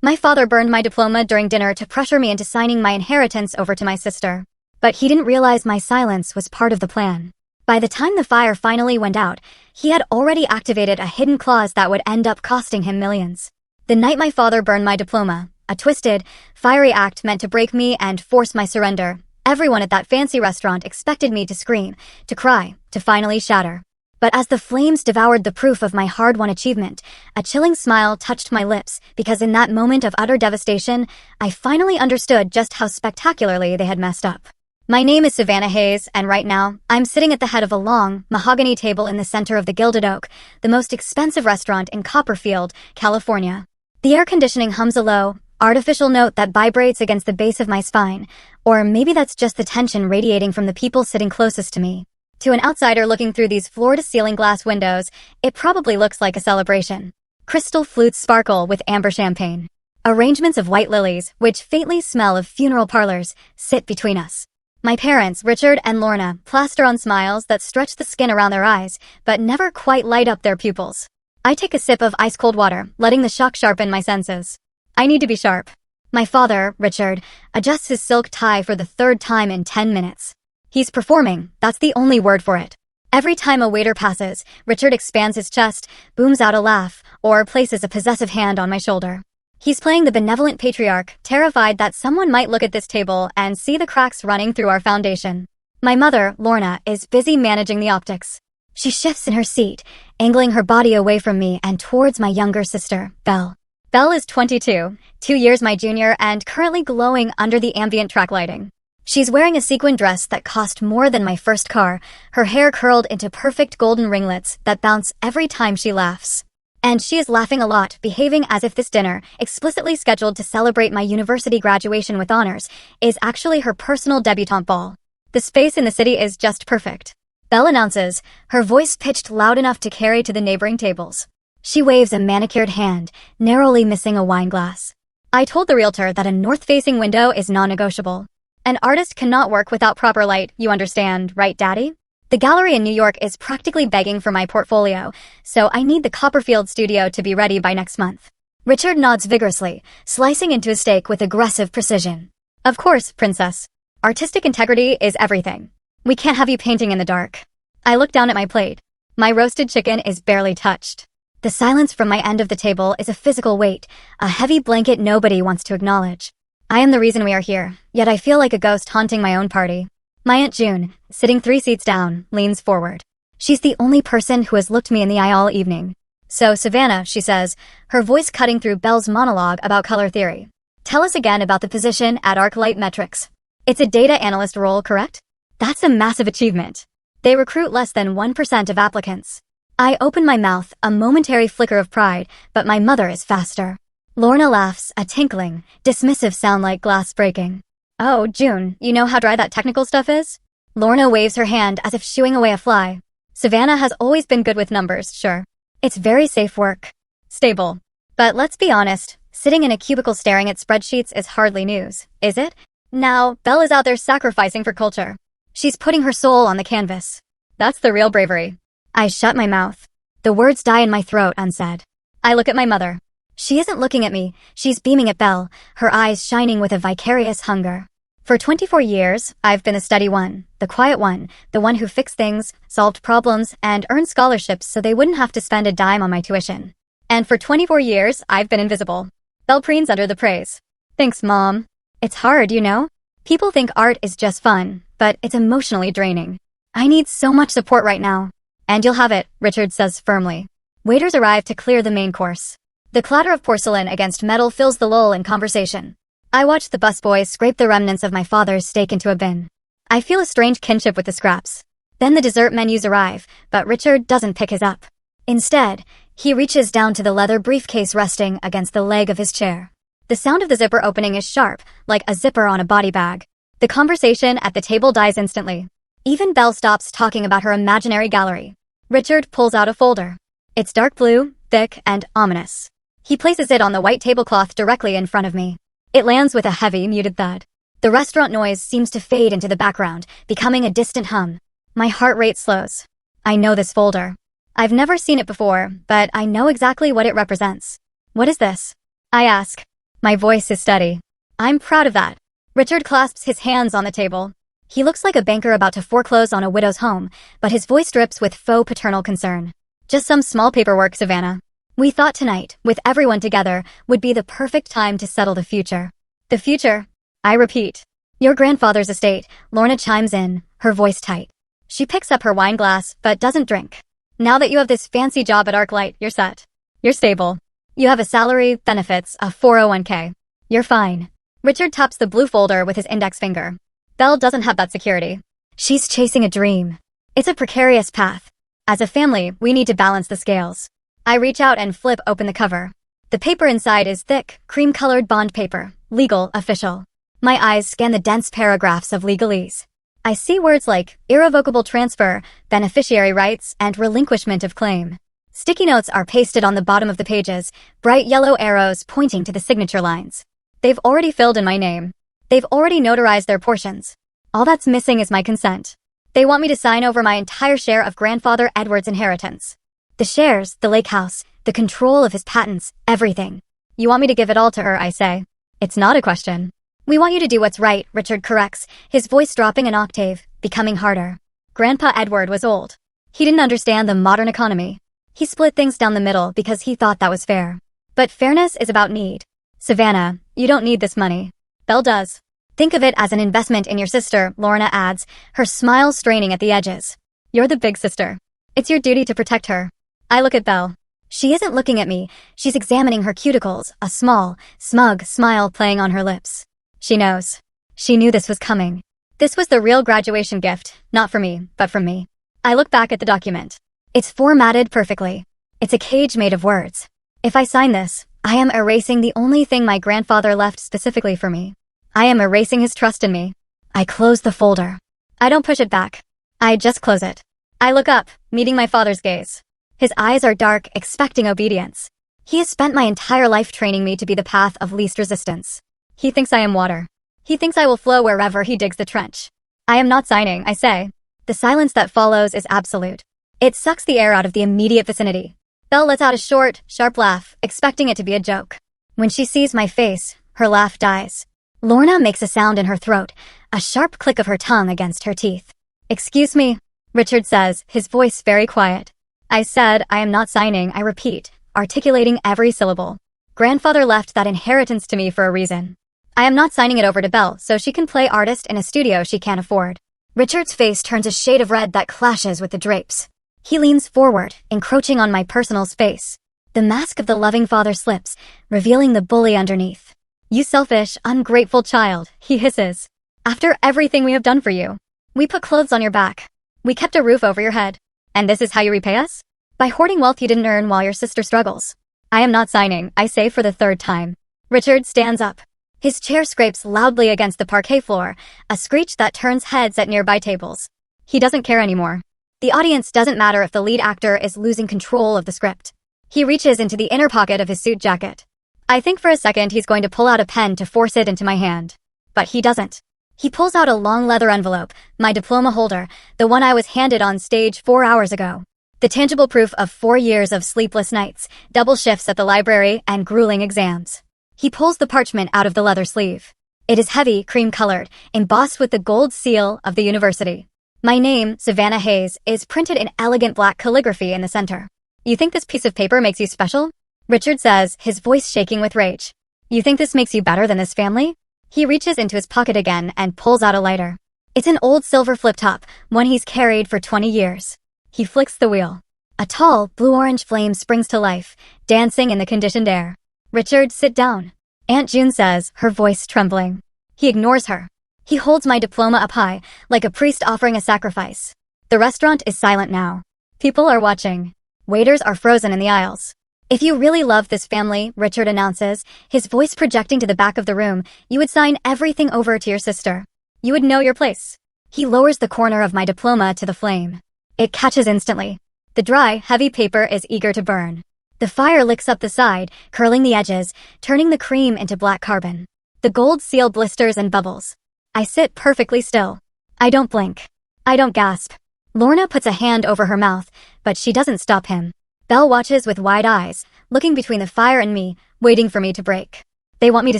My father burned my diploma during dinner to pressure me into signing my inheritance over to my sister. But he didn't realize my silence was part of the plan. By the time the fire finally went out, he had already activated a hidden clause that would end up costing him millions. The night my father burned my diploma, a twisted, fiery act meant to break me and force my surrender, everyone at that fancy restaurant expected me to scream, to cry, to finally shatter. But as the flames devoured the proof of my hard-won achievement, a chilling smile touched my lips because in that moment of utter devastation, I finally understood just how spectacularly they had messed up. My name is Savannah Hayes, and right now, I'm sitting at the head of a long, mahogany table in the center of the Gilded Oak, the most expensive restaurant in Copperfield, California. The air conditioning hums a low, artificial note that vibrates against the base of my spine, or maybe that's just the tension radiating from the people sitting closest to me. To an outsider looking through these floor-to-ceiling glass windows, it probably looks like a celebration. Crystal flutes sparkle with amber champagne. Arrangements of white lilies, which faintly smell of funeral parlors, sit between us. My parents, Richard and Lorna, plaster on smiles that stretch the skin around their eyes, but never quite light up their pupils. I take a sip of ice-cold water, letting the shock sharpen my senses. I need to be sharp. My father, Richard, adjusts his silk tie for the third time in 10 minutes. He's performing, that's the only word for it. Every time a waiter passes, Richard expands his chest, booms out a laugh, or places a possessive hand on my shoulder. He's playing the benevolent patriarch, terrified that someone might look at this table and see the cracks running through our foundation. My mother, Lorna, is busy managing the optics. She shifts in her seat, angling her body away from me and towards my younger sister, Belle. Belle is 22, 2 years my junior and currently glowing under the ambient track lighting. She's wearing a sequin dress that cost more than my first car, her hair curled into perfect golden ringlets that bounce every time she laughs. And she is laughing a lot, behaving as if this dinner, explicitly scheduled to celebrate my university graduation with honors, is actually her personal debutante ball. The space in the city is just perfect. Belle announces, her voice pitched loud enough to carry to the neighboring tables. She waves a manicured hand, narrowly missing a wine glass. I told the realtor that a north-facing window is non-negotiable. An artist cannot work without proper light, you understand, right, Daddy? The gallery in New York is practically begging for my portfolio, so I need the Copperfield studio to be ready by next month. Richard nods vigorously, slicing into his steak with aggressive precision. Of course, Princess. Artistic integrity is everything. We can't have you painting in the dark. I look down at my plate. My roasted chicken is barely touched. The silence from my end of the table is a physical weight, a heavy blanket nobody wants to acknowledge. I am the reason we are here, yet I feel like a ghost haunting my own party. My Aunt June, sitting 3 seats down, leans forward. She's the only person who has looked me in the eye all evening. So, Savannah, she says, her voice cutting through Belle's monologue about color theory. Tell us again about the position at ArcLight Metrics. It's a data analyst role, correct? That's a massive achievement. They recruit less than 1% of applicants. I open my mouth, a momentary flicker of pride, but my mother is faster. Lorna laughs, a tinkling, dismissive sound like glass breaking. Oh, June, you know how dry that technical stuff is? Lorna waves her hand as if shooing away a fly. Savannah has always been good with numbers, sure. It's very safe work. Stable. But let's be honest, sitting in a cubicle staring at spreadsheets is hardly news, is it? Now, Belle is out there sacrificing for culture. She's putting her soul on the canvas. That's the real bravery. I shut my mouth. The words die in my throat unsaid. I look at my mother. She isn't looking at me, she's beaming at Belle, her eyes shining with a vicarious hunger. For 24 years, I've been the steady one, the quiet one, the one who fixed things, solved problems, and earned scholarships so they wouldn't have to spend a dime on my tuition. And for 24 years, I've been invisible. Belle preens under the praise. Thanks, Mom. It's hard, you know? People think art is just fun, but it's emotionally draining. I need so much support right now. And you'll have it, Richard says firmly. Waiters arrive to clear the main course. The clatter of porcelain against metal fills the lull in conversation. I watch the busboy scrape the remnants of my father's steak into a bin. I feel a strange kinship with the scraps. Then the dessert menus arrive, but Richard doesn't pick his up. Instead, he reaches down to the leather briefcase resting against the leg of his chair. The sound of the zipper opening is sharp, like a zipper on a body bag. The conversation at the table dies instantly. Even Belle stops talking about her imaginary gallery. Richard pulls out a folder. It's dark blue, thick, and ominous. He places it on the white tablecloth directly in front of me. It lands with a heavy, muted thud. The restaurant noise seems to fade into the background, becoming a distant hum. My heart rate slows. I know this folder. I've never seen it before, but I know exactly what it represents. What is this? I ask. My voice is steady. I'm proud of that. Richard clasps his hands on the table. He looks like a banker about to foreclose on a widow's home, but his voice drips with faux paternal concern. Just some small paperwork, Savannah. We thought tonight, with everyone together, would be the perfect time to settle the future. The future? I repeat. Your grandfather's estate, Lorna chimes in, her voice tight. She picks up her wine glass, but doesn't drink. Now that you have this fancy job at ArcLight, you're set. You're stable. You have a salary, benefits, a 401k. You're fine. Richard taps the blue folder with his index finger. Belle doesn't have that security. She's chasing a dream. It's a precarious path. As a family, we need to balance the scales. I reach out and flip open the cover. The paper inside is thick, cream-colored bond paper, legal, official. My eyes scan the dense paragraphs of legalese. I see words like irrevocable transfer, beneficiary rights, and relinquishment of claim. Sticky notes are pasted on the bottom of the pages, bright yellow arrows pointing to the signature lines. They've already filled in my name. They've already notarized their portions. All that's missing is my consent. They want me to sign over my entire share of Grandfather Edward's inheritance. The shares, the lake house, the control of his patents, everything. You want me to give it all to her, I say. It's not a question. We want you to do what's right, Richard corrects, his voice dropping an octave, becoming harder. Grandpa Edward was old. He didn't understand the modern economy. He split things down the middle because he thought that was fair. But fairness is about need. Savannah, you don't need this money. Belle does. Think of it as an investment in your sister, Lorna adds, her smile straining at the edges. You're the big sister. It's your duty to protect her. I look at Belle. She isn't looking at me. She's examining her cuticles, a small, smug smile playing on her lips. She knows. She knew this was coming. This was the real graduation gift, not for me, but from me. I look back at the document. It's formatted perfectly. It's a cage made of words. If I sign this, I am erasing the only thing my grandfather left specifically for me. I am erasing his trust in me. I close the folder. I don't push it back. I just close it. I look up, meeting my father's gaze. His eyes are dark, expecting obedience. He has spent my entire life training me to be the path of least resistance. He thinks I am water. He thinks I will flow wherever he digs the trench. I am not signing, I say. The silence that follows is absolute. It sucks the air out of the immediate vicinity. Belle lets out a short, sharp laugh, expecting it to be a joke. When she sees my face, her laugh dies. Lorna makes a sound in her throat, a sharp click of her tongue against her teeth. Excuse me, Richard says, his voice very quiet. I said I am not signing, I repeat, articulating every syllable. Grandfather left that inheritance to me for a reason. I am not signing it over to Belle so she can play artist in a studio she can't afford. Richard's face turns a shade of red that clashes with the drapes. He leans forward, encroaching on my personal space. The mask of the loving father slips, revealing the bully underneath. You selfish, ungrateful child, he hisses. After everything we have done for you. We put clothes on your back. We kept a roof over your head. And this is how you repay us? By hoarding wealth you didn't earn while your sister struggles. I am not signing, I say for the third time. Richard stands up. His chair scrapes loudly against the parquet floor, a screech that turns heads at nearby tables. He doesn't care anymore. The audience doesn't matter if the lead actor is losing control of the script. He reaches into the inner pocket of his suit jacket. I think for a second he's going to pull out a pen to force it into my hand. But he doesn't. He pulls out a long leather envelope, my diploma holder, the one I was handed on stage 4 hours ago. The tangible proof of 4 years of sleepless nights, double shifts at the library, and grueling exams. He pulls the parchment out of the leather sleeve. It is heavy, cream-colored, embossed with the gold seal of the university. My name, Savannah Hayes, is printed in elegant black calligraphy in the center. You think this piece of paper makes you special? Richard says, his voice shaking with rage. You think this makes you better than this family? He reaches into his pocket again and pulls out a lighter. It's an old silver flip-top, one he's carried for 20 years. He flicks the wheel. A tall, blue-orange flame springs to life, dancing in the conditioned air. Richard, sit down. Aunt June says, her voice trembling. He ignores her. He holds my diploma up high, like a priest offering a sacrifice. The restaurant is silent now. People are watching. Waiters are frozen in the aisles. If you really love this family, Richard announces, his voice projecting to the back of the room, you would sign everything over to your sister. You would know your place. He lowers the corner of my diploma to the flame. It catches instantly. The dry, heavy paper is eager to burn. The fire licks up the side, curling the edges, turning the cream into black carbon. The gold seal blisters and bubbles. I sit perfectly still. I don't blink. I don't gasp. Lorna puts a hand over her mouth, but she doesn't stop him. Belle watches with wide eyes, looking between the fire and me, waiting for me to break. They want me to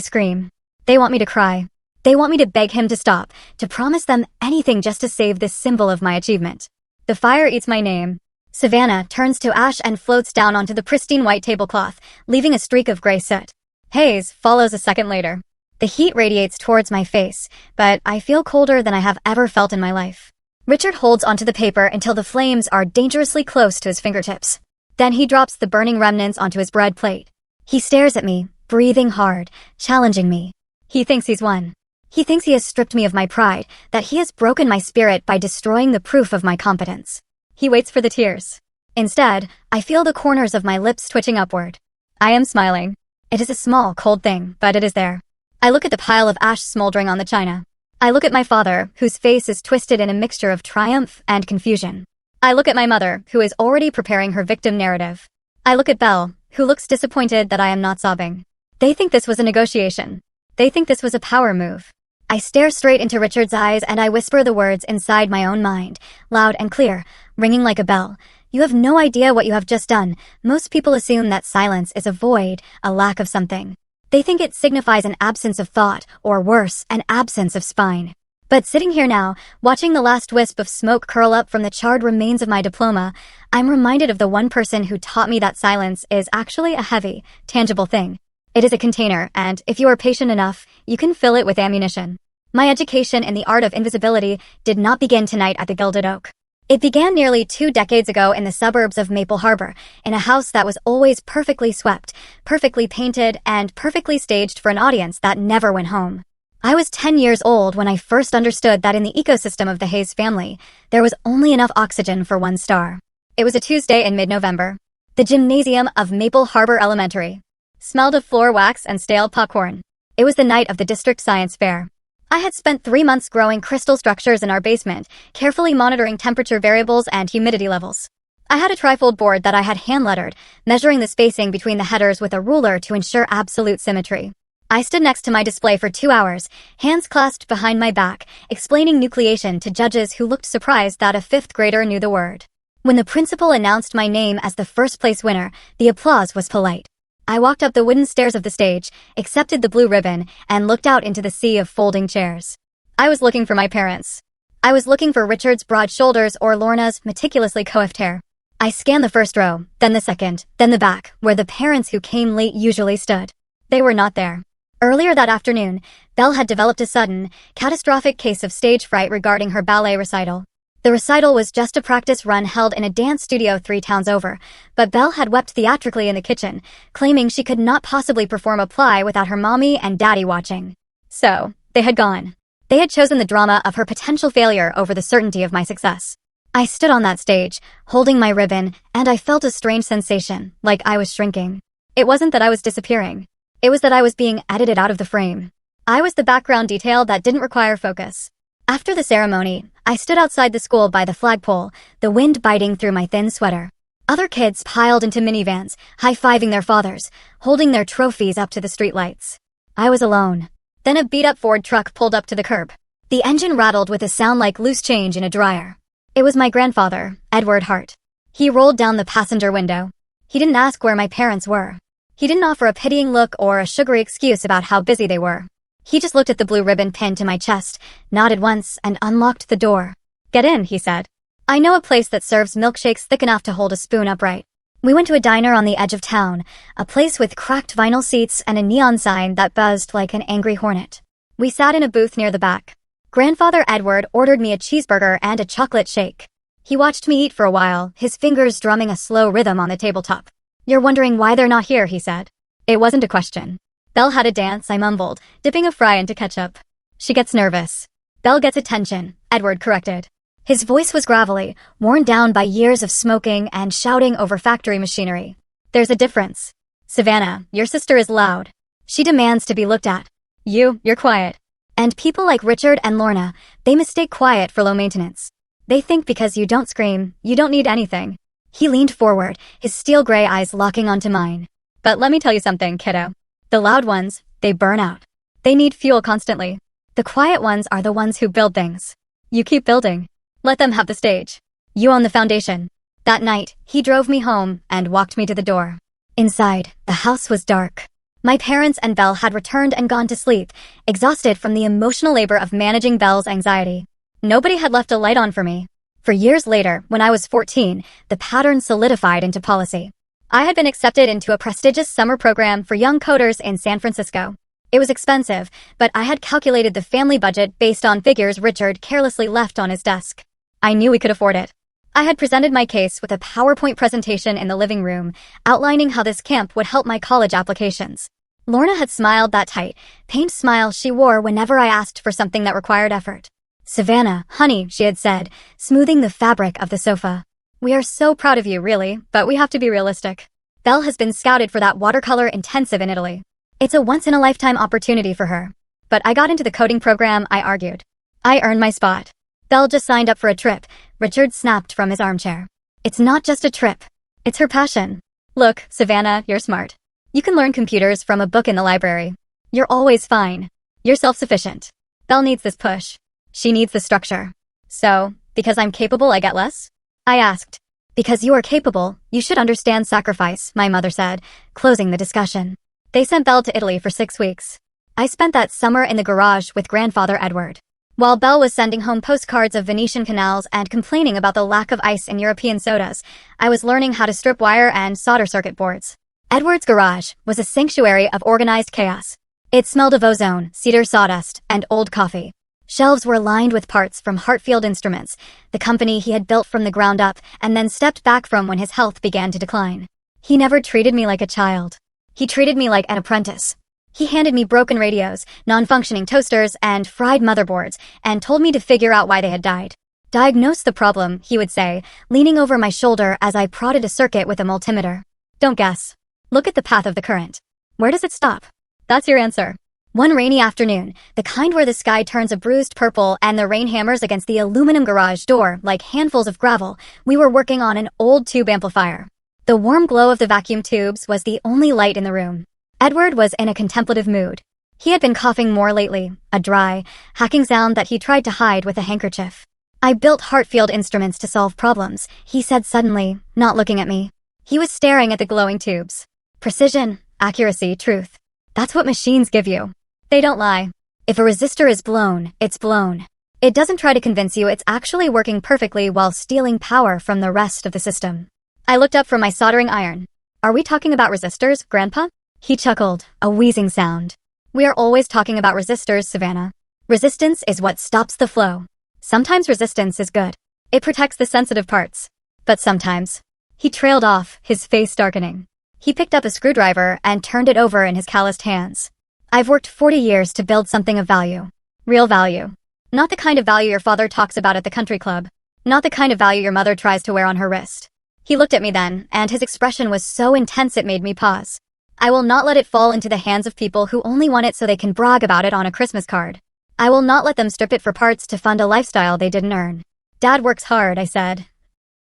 scream. They want me to cry. They want me to beg him to stop, to promise them anything just to save this symbol of my achievement. The fire eats my name. Savannah turns to ash and floats down onto the pristine white tablecloth, leaving a streak of gray soot. Haze follows a second later. The heat radiates towards my face, but I feel colder than I have ever felt in my life. Richard holds onto the paper until the flames are dangerously close to his fingertips. Then he drops the burning remnants onto his bread plate. He stares at me, breathing hard, challenging me. He thinks he's won. He thinks he has stripped me of my pride, that he has broken my spirit by destroying the proof of my competence. He waits for the tears. Instead, I feel the corners of my lips twitching upward. I am smiling. It is a small, cold thing, but it is there. I look at the pile of ash smoldering on the china. I look at my father, whose face is twisted in a mixture of triumph and confusion. I look at my mother, who is already preparing her victim narrative. I look at Belle, who looks disappointed that I am not sobbing. They think this was a negotiation. They think this was a power move. I stare straight into Richard's eyes and I whisper the words inside my own mind, loud and clear, ringing like a bell. You have no idea what you have just done. Most people assume that silence is a void, a lack of something. They think it signifies an absence of thought, or worse, an absence of spine. But sitting here now, watching the last wisp of smoke curl up from the charred remains of my diploma, I'm reminded of the one person who taught me that silence is actually a heavy, tangible thing. It is a container, and if you are patient enough, you can fill it with ammunition. My education in the art of invisibility did not begin tonight at the Gilded Oak. It began nearly 2 decades ago in the suburbs of Maple Harbor, in a house that was always perfectly swept, perfectly painted, and perfectly staged for an audience that never went home. I was 10 years old when I first understood that in the ecosystem of the Hayes family, there was only enough oxygen for one star. It was a Tuesday in mid-November. The gymnasium of Maple Harbor Elementary smelled of floor wax and stale popcorn. It was the night of the district science fair. I had spent 3 months growing crystal structures in our basement, carefully monitoring temperature variables and humidity levels. I had a trifold board that I had hand-lettered, measuring the spacing between the headers with a ruler to ensure absolute symmetry. I stood next to my display for 2 hours, hands clasped behind my back, explaining nucleation to judges who looked surprised that a 5th grader knew the word. When the principal announced my name as the first-place winner, the applause was polite. I walked up the wooden stairs of the stage, accepted the blue ribbon, and looked out into the sea of folding chairs. I was looking for my parents. I was looking for Richard's broad shoulders or Lorna's meticulously coiffed hair. I scanned the first row, then the second, then the back, where the parents who came late usually stood. They were not there. Earlier that afternoon, Belle had developed a sudden, catastrophic case of stage fright regarding her ballet recital. The recital was just a practice run held in a dance studio 3 towns over, but Belle had wept theatrically in the kitchen, claiming she could not possibly perform a play without her mommy and daddy watching. So, they had gone. They had chosen the drama of her potential failure over the certainty of my success. I stood on that stage, holding my ribbon, and I felt a strange sensation, like I was shrinking. It wasn't that I was disappearing. It was that I was being edited out of the frame. I was the background detail that didn't require focus. After the ceremony, I stood outside the school by the flagpole, the wind biting through my thin sweater. Other kids piled into minivans, high-fiving their fathers, holding their trophies up to the streetlights. I was alone. Then a beat-up Ford truck pulled up to the curb. The engine rattled with a sound like loose change in a dryer. It was my grandfather, Edward Hart. He rolled down the passenger window. He didn't ask where my parents were. He didn't offer a pitying look or a sugary excuse about how busy they were. He just looked at the blue ribbon pinned to my chest, nodded once, and unlocked the door. "Get in," he said. "I know a place that serves milkshakes thick enough to hold a spoon upright." We went to a diner on the edge of town, a place with cracked vinyl seats and a neon sign that buzzed like an angry hornet. We sat in a booth near the back. Grandfather Edward ordered me a cheeseburger and a chocolate shake. He watched me eat for a while, his fingers drumming a slow rhythm on the tabletop. "You're wondering why they're not here," he said. It wasn't a question. "Belle had a dance," I mumbled, dipping a fry into ketchup. "She gets nervous." "Belle gets attention," Edward corrected. His voice was gravelly, worn down by years of smoking and shouting over factory machinery. "There's a difference. Savannah, your sister is loud. She demands to be looked at. You're quiet. And people like Richard and Lorna, they mistake quiet for low maintenance. They think because you don't scream, you don't need anything." He leaned forward, his steel gray eyes locking onto mine. "But let me tell you something, kiddo. The loud ones, they burn out. They need fuel constantly. The quiet ones are the ones who build things. You keep building. Let them have the stage. You own the foundation." That night, he drove me home and walked me to the door. Inside, the house was dark. My parents and Belle had returned and gone to sleep, exhausted from the emotional labor of managing Belle's anxiety. Nobody had left a light on for me. For years later, when I was 14, the pattern solidified into policy. I had been accepted into a prestigious summer program for young coders in San Francisco. It was expensive, but I had calculated the family budget based on figures Richard carelessly left on his desk. I knew we could afford it. I had presented my case with a PowerPoint presentation in the living room, outlining how this camp would help my college applications. Lorna had smiled that tight, pained smile she wore whenever I asked for something that required effort. "Savannah, honey," she had said, smoothing the fabric of the sofa. "We are so proud of you, really, but we have to be realistic. Belle has been scouted for that watercolor intensive in Italy. It's a once-in-a-lifetime opportunity for her." But I got into the coding program, I argued. I earned my spot. Belle just signed up for a trip, Richard snapped from his armchair. "It's not just a trip. It's her passion. Look, Savannah, you're smart. You can learn computers from a book in the library. You're always fine. You're self-sufficient. Belle needs this push. She needs the structure. So, because I'm capable, I get less?" I asked. "Because you are capable, you should understand sacrifice," my mother said, closing the discussion. They sent Belle to Italy for 6 weeks. I spent that summer in the garage with grandfather Edward. While Belle was sending home postcards of Venetian canals and complaining about the lack of ice in European sodas, I was learning how to strip wire and solder circuit boards. Edward's garage was a sanctuary of organized chaos. It smelled of ozone, cedar sawdust, and old coffee. Shelves were lined with parts from Hartfield Instruments, the company he had built from the ground up and then stepped back from when his health began to decline. He never treated me like a child. He treated me like an apprentice. He handed me broken radios, non-functioning toasters, and fried motherboards, and told me to figure out why they had died. "Diagnose the problem," he would say, leaning over my shoulder as I prodded a circuit with a multimeter. "Don't guess. Look at the path of the current. Where does it stop? That's your answer." One rainy afternoon, the kind where the sky turns a bruised purple and the rain hammers against the aluminum garage door like handfuls of gravel, we were working on an old tube amplifier. The warm glow of the vacuum tubes was the only light in the room. Edward was in a contemplative mood. He had been coughing more lately, a dry, hacking sound that he tried to hide with a handkerchief. "I built Hartfield Instruments to solve problems," he said suddenly, not looking at me. He was staring at the glowing tubes. "Precision, accuracy, truth. That's what machines give you. They don't lie. If a resistor is blown, it's blown. It doesn't try to convince you it's actually working perfectly while stealing power from the rest of the system." I looked up from my soldering iron. "Are we talking about resistors, Grandpa?" He chuckled, a wheezing sound. "We are always talking about resistors, Savannah. Resistance is what stops the flow. Sometimes resistance is good. It protects the sensitive parts. But sometimes..." He trailed off, his face darkening. He picked up a screwdriver and turned it over in his calloused hands. "I've worked 40 years to build something of value. Real value. Not the kind of value your father talks about at the country club. Not the kind of value your mother tries to wear on her wrist." He looked at me then, and his expression was so intense it made me pause. "I will not let it fall into the hands of people who only want it so they can brag about it on a Christmas card. I will not let them strip it for parts to fund a lifestyle they didn't earn." "Dad works hard," I said,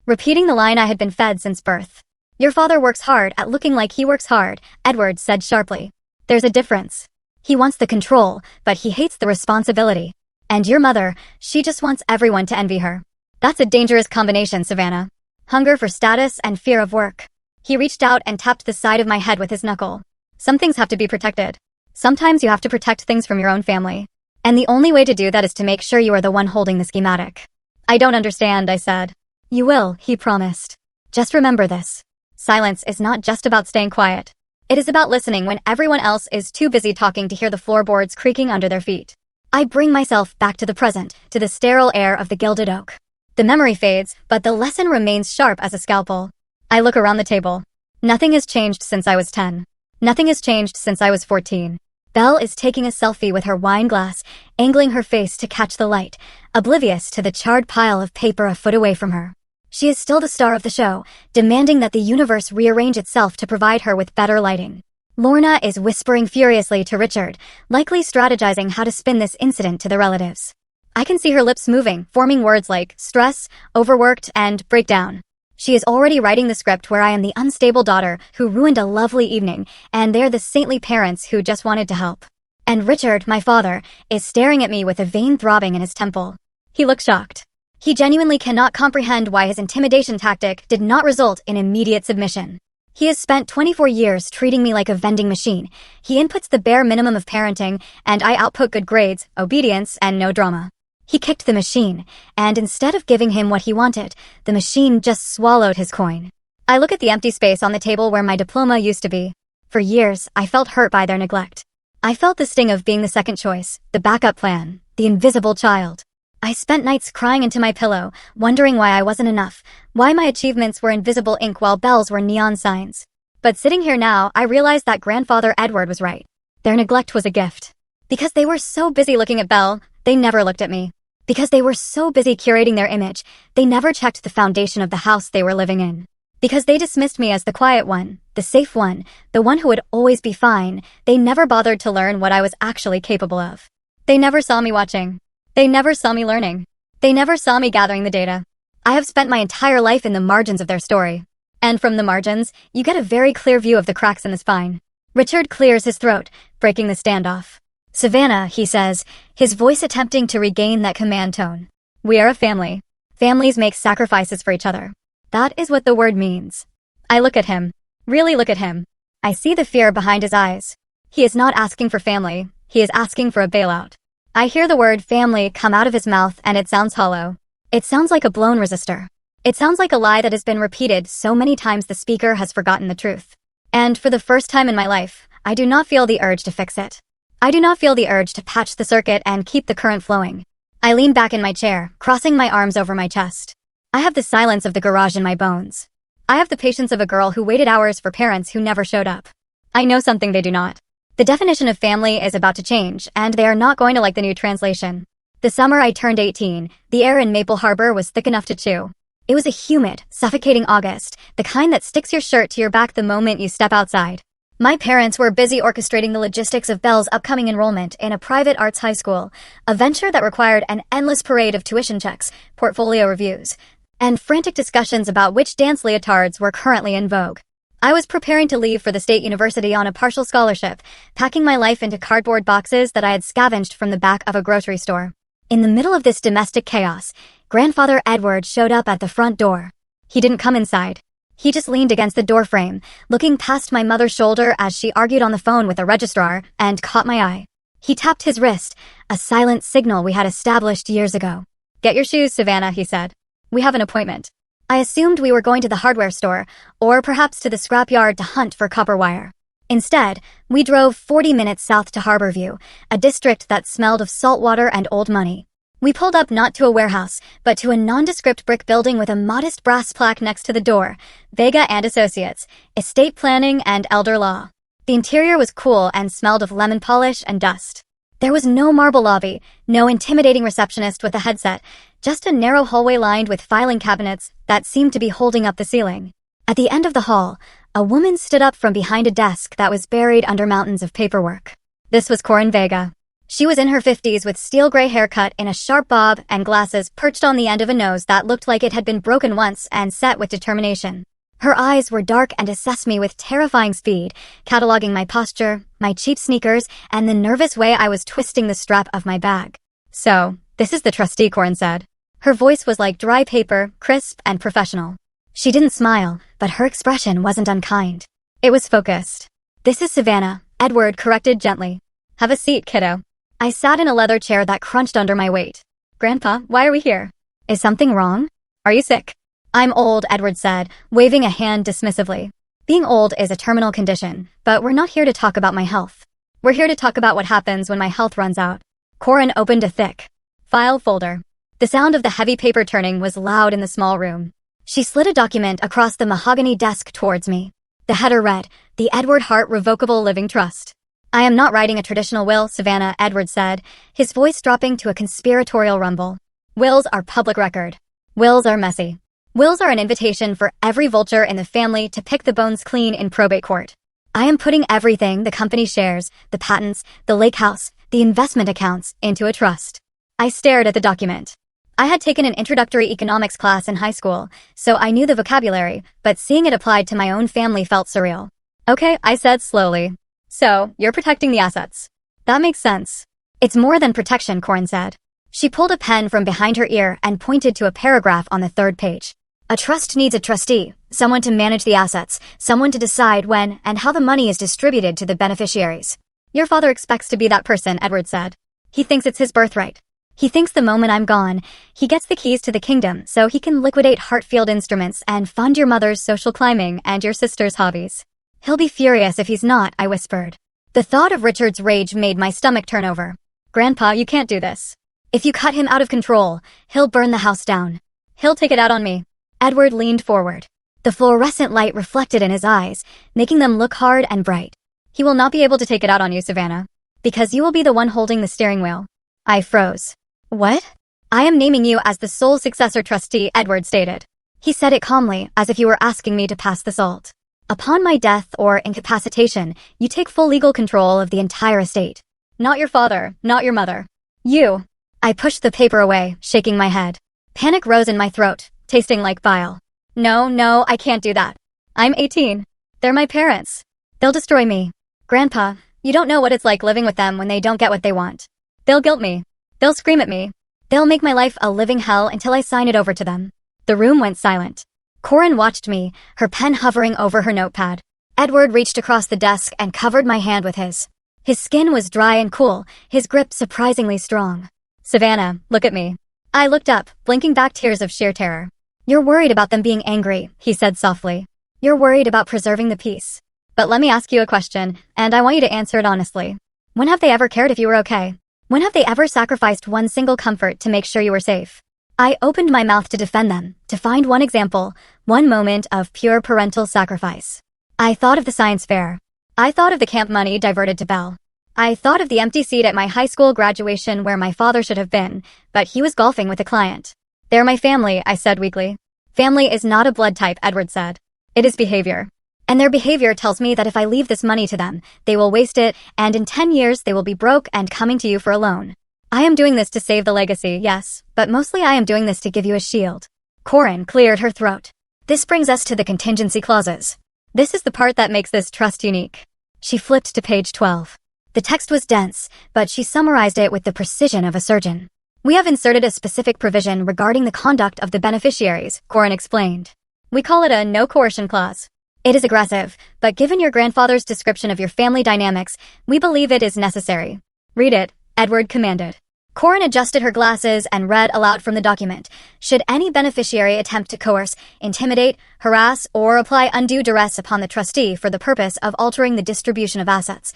repeating the line I had been fed since birth. "Your father works hard at looking like he works hard," Edward said sharply. "There's a difference. He wants the control, but he hates the responsibility. And your mother, she just wants everyone to envy her. That's a dangerous combination, Savannah. Hunger for status and fear of work." He reached out and tapped the side of my head with his knuckle. "Some things have to be protected. Sometimes you have to protect things from your own family. And the only way to do that is to make sure you are the one holding the schematic." "I don't understand," I said. "You will," he promised. "Just remember this. Silence is not just about staying quiet. It is about listening when everyone else is too busy talking to hear the floorboards creaking under their feet." I bring myself back to the present, to the sterile air of the gilded oak. The memory fades, but the lesson remains sharp as a scalpel. I look around the table. Nothing has changed since I was 10. Nothing has changed since I was 14. Belle is taking a selfie with her wine glass, angling her face to catch the light, oblivious to the charred pile of paper a foot away from her. She is still the star of the show, demanding that the universe rearrange itself to provide her with better lighting. Lorna is whispering furiously to Richard, likely strategizing how to spin this incident to the relatives. I can see her lips moving, forming words like stress, overworked, and breakdown. She is already writing the script where I am the unstable daughter who ruined a lovely evening, and they're the saintly parents who just wanted to help. And Richard, my father, is staring at me with a vein throbbing in his temple. He looks shocked. He genuinely cannot comprehend why his intimidation tactic did not result in immediate submission. He has spent 24 years treating me like a vending machine. He inputs the bare minimum of parenting, and I output good grades, obedience, and no drama. He kicked the machine, and instead of giving him what he wanted, the machine just swallowed his coin. I look at the empty space on the table where my diploma used to be. For years, I felt hurt by their neglect. I felt the sting of being the second choice, the backup plan, the invisible child. I spent nights crying into my pillow, wondering why I wasn't enough, why my achievements were invisible ink while bells were neon signs. But sitting here now, I realized that Grandfather Edward was right. Their neglect was a gift. Because they were so busy looking at Belle, they never looked at me. Because they were so busy curating their image, they never checked the foundation of the house they were living in. Because they dismissed me as the quiet one, the safe one, the one who would always be fine, they never bothered to learn what I was actually capable of. They never saw me watching. They never saw me learning. They never saw me gathering the data. I have spent my entire life in the margins of their story. And from the margins, you get a very clear view of the cracks in the spine. Richard clears his throat, breaking the standoff. Savannah, he says, his voice attempting to regain that command tone. We are a family. Families make sacrifices for each other. That is what the word means. I look at him. Really look at him. I see the fear behind his eyes. He is not asking for family. He is asking for a bailout. I hear the word family come out of his mouth and it sounds hollow. It sounds like a blown resistor. It sounds like a lie that has been repeated so many times the speaker has forgotten the truth. And for the first time in my life, I do not feel the urge to fix it. I do not feel the urge to patch the circuit and keep the current flowing. I lean back in my chair, crossing my arms over my chest. I have the silence of the garage in my bones. I have the patience of a girl who waited hours for parents who never showed up. I know something they do not. The definition of family is about to change, and they are not going to like the new translation. The summer I turned 18, the air in Maple Harbor was thick enough to chew. It was a humid, suffocating August, the kind that sticks your shirt to your back the moment you step outside. My parents were busy orchestrating the logistics of Belle's upcoming enrollment in a private arts high school, a venture that required an endless parade of tuition checks, portfolio reviews, and frantic discussions about which dance leotards were currently in vogue. I was preparing to leave for the state university on a partial scholarship, packing my life into cardboard boxes that I had scavenged from the back of a grocery store. In the middle of this domestic chaos, Grandfather Edward showed up at the front door. He didn't come inside. He just leaned against the doorframe, looking past my mother's shoulder as she argued on the phone with a registrar, and caught my eye. He tapped his wrist, a silent signal we had established years ago. Get your shoes, Savannah, he said. We have an appointment. I assumed we were going to the hardware store, or perhaps to the scrapyard to hunt for copper wire. Instead, we drove 40 minutes south to Harborview, a district that smelled of salt water and old money. We pulled up not to a warehouse, but to a nondescript brick building with a modest brass plaque next to the door, Vega and Associates, Estate Planning and Elder Law. The interior was cool and smelled of lemon polish and dust. There was no marble lobby, no intimidating receptionist with a headset, just a narrow hallway lined with filing cabinets that seemed to be holding up the ceiling. At the end of the hall, a woman stood up from behind a desk that was buried under mountains of paperwork. This was Corinne Vega. She was in her 50s with steel gray haircut in a sharp bob and glasses perched on the end of a nose that looked like it had been broken once and set with determination. Her eyes were dark and assessed me with terrifying speed, cataloging my posture, my cheap sneakers, and the nervous way I was twisting the strap of my bag. So, this is the trustee, Corinne said. Her voice was like dry paper, crisp and professional. She didn't smile, but her expression wasn't unkind. It was focused. This is Savannah, Edward corrected gently. Have a seat, kiddo. I sat in a leather chair that crunched under my weight. Grandpa, why are we here? Is something wrong? Are you sick? I'm old, Edward said, waving a hand dismissively. Being old is a terminal condition, but we're not here to talk about my health. We're here to talk about what happens when my health runs out. Corinne opened a thick file folder. The sound of the heavy paper turning was loud in the small room. She slid a document across the mahogany desk towards me. The header read, The Edward Hart Revocable Living Trust. I am not writing a traditional will, Savannah, Edward said, his voice dropping to a conspiratorial rumble. Wills are public record. Wills are messy. Wills are an invitation for every vulture in the family to pick the bones clean in probate court. I am putting everything, the company shares, the patents, the lake house, the investment accounts, into a trust. I stared at the document. I had taken an introductory economics class in high school, so I knew the vocabulary, but seeing it applied to my own family felt surreal. Okay, I said slowly. So, you're protecting the assets. That makes sense. It's more than protection, Corinne said. She pulled a pen from behind her ear and pointed to a paragraph on the third page. A trust needs a trustee, Someone to manage the assets, someone to decide when and how the money is distributed to the beneficiaries. Your father expects to be that person, Edward said. He thinks it's his birthright. He thinks the moment I'm gone, he gets the keys to the kingdom so he can liquidate Hartfield Instruments and fund your mother's social climbing and your sister's hobbies. He'll be furious if he's not, I whispered. The thought of Richard's rage made my stomach turn over. Grandpa, you can't do this. If you cut him out of control, he'll burn the house down. He'll take it out on me. Edward leaned forward. The fluorescent light reflected in his eyes, making them look hard and bright. He will not be able to take it out on you, Savannah, because you will be the one holding the steering wheel. I froze. What? I am naming you as the sole successor trustee, Edward stated. He said it calmly, as if he were asking me to pass the salt. Upon my death or incapacitation, you take full legal control of the entire estate. Not your father, not your mother. You. I pushed the paper away, shaking my head. Panic rose in my throat, tasting like bile. No, I can't do that. I'm 18. They're my parents. They'll destroy me. Grandpa, you don't know what it's like living with them when they don't get what they want. They'll guilt me. They'll scream at me. They'll make my life a living hell until I sign it over to them. The room went silent. Corinne watched me, her pen hovering over her notepad. Edward reached across the desk and covered my hand with his. His skin was dry and cool, his grip surprisingly strong. Savannah, look at me. I looked up, blinking back tears of sheer terror. You're worried about them being angry, he said softly. You're worried about preserving the peace. But let me ask you a question, and I want you to answer it honestly. When have they ever cared if you were okay? When have they ever sacrificed one single comfort to make sure you were safe? I opened my mouth to defend them, to find one example, one moment of pure parental sacrifice. I thought of the science fair. I thought of the camp money diverted to Belle. I thought of the empty seat at my high school graduation where my father should have been, but he was golfing with a client. They're my family, I said weakly. Family is not a blood type, Edward said. It is behavior. And their behavior tells me that if I leave this money to them, they will waste it, and in 10 years they will be broke and coming to you for a loan. I am doing this to save the legacy, yes, but mostly I am doing this to give you a shield. Corinne cleared her throat. This brings us to the contingency clauses. This is the part that makes this trust unique. She flipped to page 12. The text was dense, but she summarized it with the precision of a surgeon. We have inserted a specific provision regarding the conduct of the beneficiaries, Corinne explained. We call it a no coercion clause. It is aggressive, but given your grandfather's description of your family dynamics, we believe it is necessary. Read it, Edward commanded. Corinne adjusted her glasses and read aloud from the document. Should any beneficiary attempt to coerce, intimidate, harass, or apply undue duress upon the trustee for the purpose of altering the distribution of assets,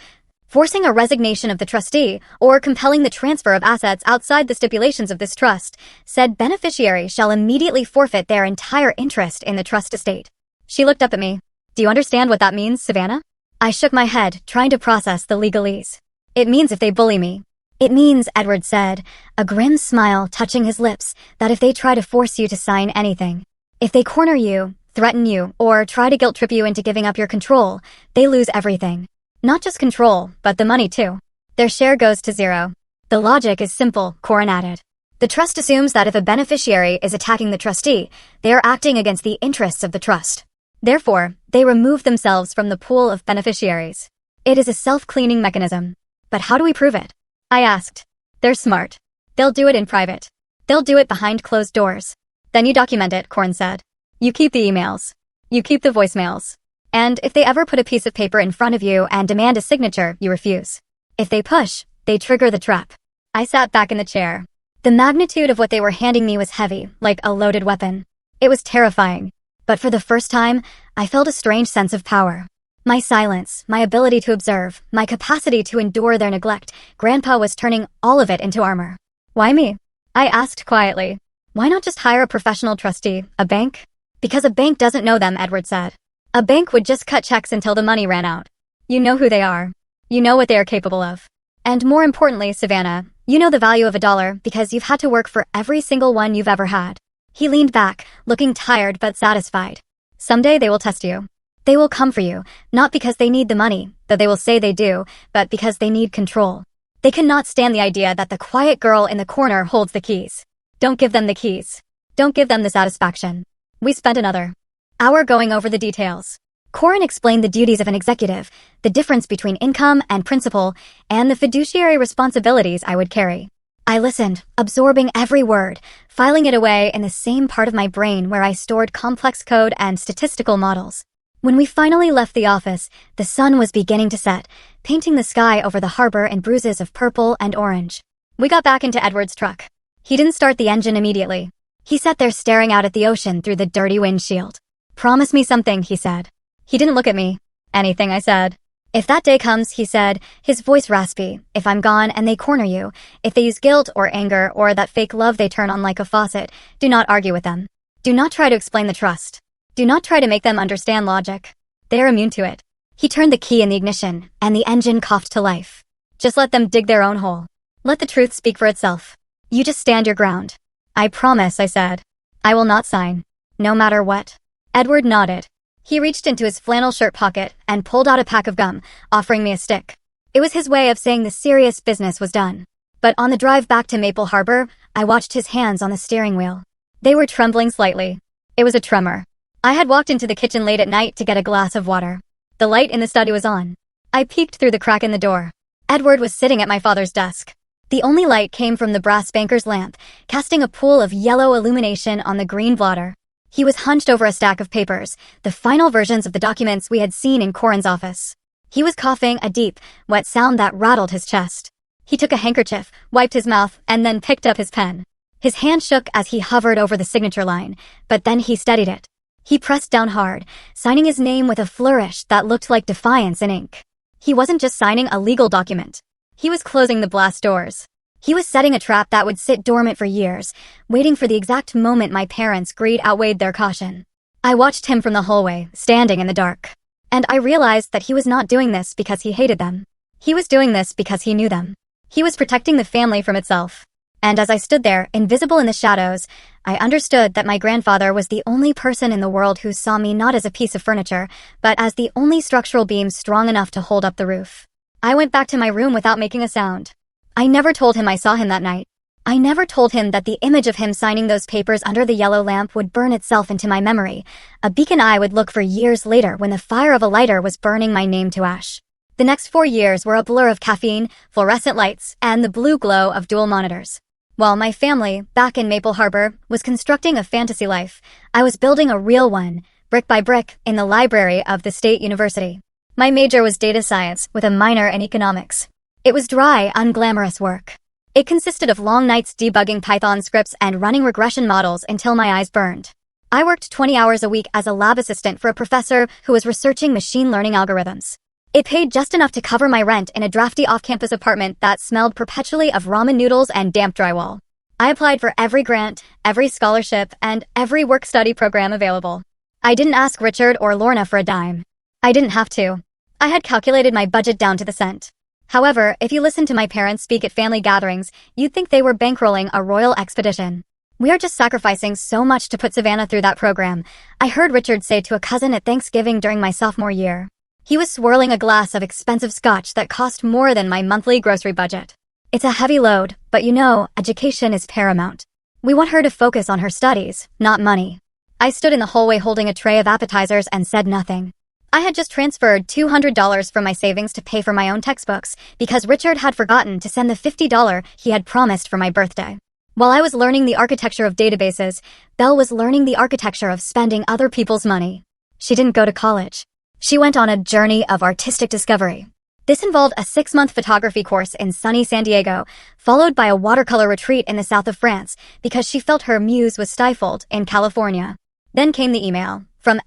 forcing a resignation of the trustee, or compelling the transfer of assets outside the stipulations of this trust, said beneficiary shall immediately forfeit their entire interest in the trust estate. She looked up at me. Do you understand what that means, Savannah? I shook my head, trying to process the legalese. It means if they bully me. It means, Edward said, a grim smile touching his lips, that if they try to force you to sign anything, if they corner you, threaten you, or try to guilt trip you into giving up your control, they lose everything. Not just control, but the money too. Their share goes to zero. The logic is simple, Corinne added. The trust assumes that if a beneficiary is attacking the trustee, they are acting against the interests of the trust. Therefore, they remove themselves from the pool of beneficiaries. It is a self-cleaning mechanism. But how do we prove it? I asked. They're smart. They'll do it in private. They'll do it behind closed doors. Then you document it, Corinne said. You keep the emails. You keep the voicemails. And if they ever put a piece of paper in front of you and demand a signature, you refuse. If they push, they trigger the trap. I sat back in the chair. The magnitude of what they were handing me was heavy, like a loaded weapon. It was terrifying. But for the first time, I felt a strange sense of power. My silence, my ability to observe, my capacity to endure their neglect, Grandpa was turning all of it into armor. Why me? I asked quietly. Why not just hire a professional trustee, a bank? Because a bank doesn't know them, Edward said. A bank would just cut checks until the money ran out. You know who they are. You know what they are capable of. And more importantly, Savannah, you know the value of $1 because you've had to work for every single one you've ever had. He leaned back, looking tired but satisfied. Someday they will test you. They will come for you, not because they need the money, though they will say they do, but because they need control. They cannot stand the idea that the quiet girl in the corner holds the keys. Don't give them the keys. Don't give them the satisfaction. We spent another hour going over the details. Corinne explained the duties of an executive, the difference between income and principal, and the fiduciary responsibilities I would carry. I listened, absorbing every word, filing it away in the same part of my brain where I stored complex code and statistical models. When we finally left the office, the sun was beginning to set, painting the sky over the harbor in bruises of purple and orange. We got back into Edward's truck. He didn't start the engine immediately. He sat there staring out at the ocean through the dirty windshield. "Promise me something," he said. He didn't look at me. "Anything," I said. "If that day comes," he said, his voice raspy, "if I'm gone and they corner you, if they use guilt or anger or that fake love they turn on like a faucet, do not argue with them. Do not try to explain the trust. Do not try to make them understand logic. They are immune to it." He turned the key in the ignition, and the engine coughed to life. "Just let them dig their own hole. Let the truth speak for itself. You just stand your ground." "I promise," I said. "I will not sign. No matter what." Edward nodded. He reached into his flannel shirt pocket and pulled out a pack of gum, offering me a stick. It was his way of saying the serious business was done. But on the drive back to Maple Harbor, I watched his hands on the steering wheel. They were trembling slightly. It was a tremor. I had walked into the kitchen late at night to get a glass of water. The light in the study was on. I peeked through the crack in the door. Edward was sitting at my father's desk. The only light came from the brass banker's lamp, casting a pool of yellow illumination on the green blotter. He was hunched over a stack of papers, the final versions of the documents we had seen in Corin's office. He was coughing a deep, wet sound that rattled his chest. He took a handkerchief, wiped his mouth, and then picked up his pen. His hand shook as he hovered over the signature line, but then he steadied it. He pressed down hard, signing his name with a flourish that looked like defiance in ink. He wasn't just signing a legal document. He was closing the blast doors. He was setting a trap that would sit dormant for years, waiting for the exact moment my parents' greed outweighed their caution. I watched him from the hallway, standing in the dark. And I realized that he was not doing this because he hated them. He was doing this because he knew them. He was protecting the family from itself. And as I stood there, invisible in the shadows, I understood that my grandfather was the only person in the world who saw me not as a piece of furniture, but as the only structural beam strong enough to hold up the roof. I went back to my room without making a sound. I never told him I saw him that night. I never told him that the image of him signing those papers under the yellow lamp would burn itself into my memory, a beacon I would look for years later when the fire of a lighter was burning my name to ash. The next 4 years were a blur of caffeine, fluorescent lights, and the blue glow of dual monitors. While my family, back in Maple Harbor, was constructing a fantasy life, I was building a real one, brick by brick, in the library of the State University. My major was data science with a minor in economics. It was dry, unglamorous work. It consisted of long nights debugging Python scripts and running regression models until my eyes burned. I worked 20 hours a week as a lab assistant for a professor who was researching machine learning algorithms. It paid just enough to cover my rent in a drafty off-campus apartment that smelled perpetually of ramen noodles and damp drywall. I applied for every grant, every scholarship, and every work-study program available. I didn't ask Richard or Lorna for a dime. I didn't have to. I had calculated my budget down to the cent. However, if you listen to my parents speak at family gatherings, you'd think they were bankrolling a royal expedition. "We are just sacrificing so much to put Savannah through that program," I heard Richard say to a cousin at Thanksgiving during my sophomore year. He was swirling a glass of expensive scotch that cost more than my monthly grocery budget. "It's a heavy load, but you know, education is paramount. We want her to focus on her studies, not money." I stood in the hallway holding a tray of appetizers and said nothing. I had just transferred $200 from my savings to pay for my own textbooks because Richard had forgotten to send the $50 he had promised for my birthday. While I was learning the architecture of databases, Belle was learning the architecture of spending other people's money. She didn't go to college. She went on a journey of artistic discovery. This involved a 6-month photography course in sunny San Diego, followed by a watercolor retreat in the south of France because she felt her muse was stifled in California. Then came the email. From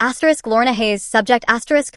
Lorna Hayes, subject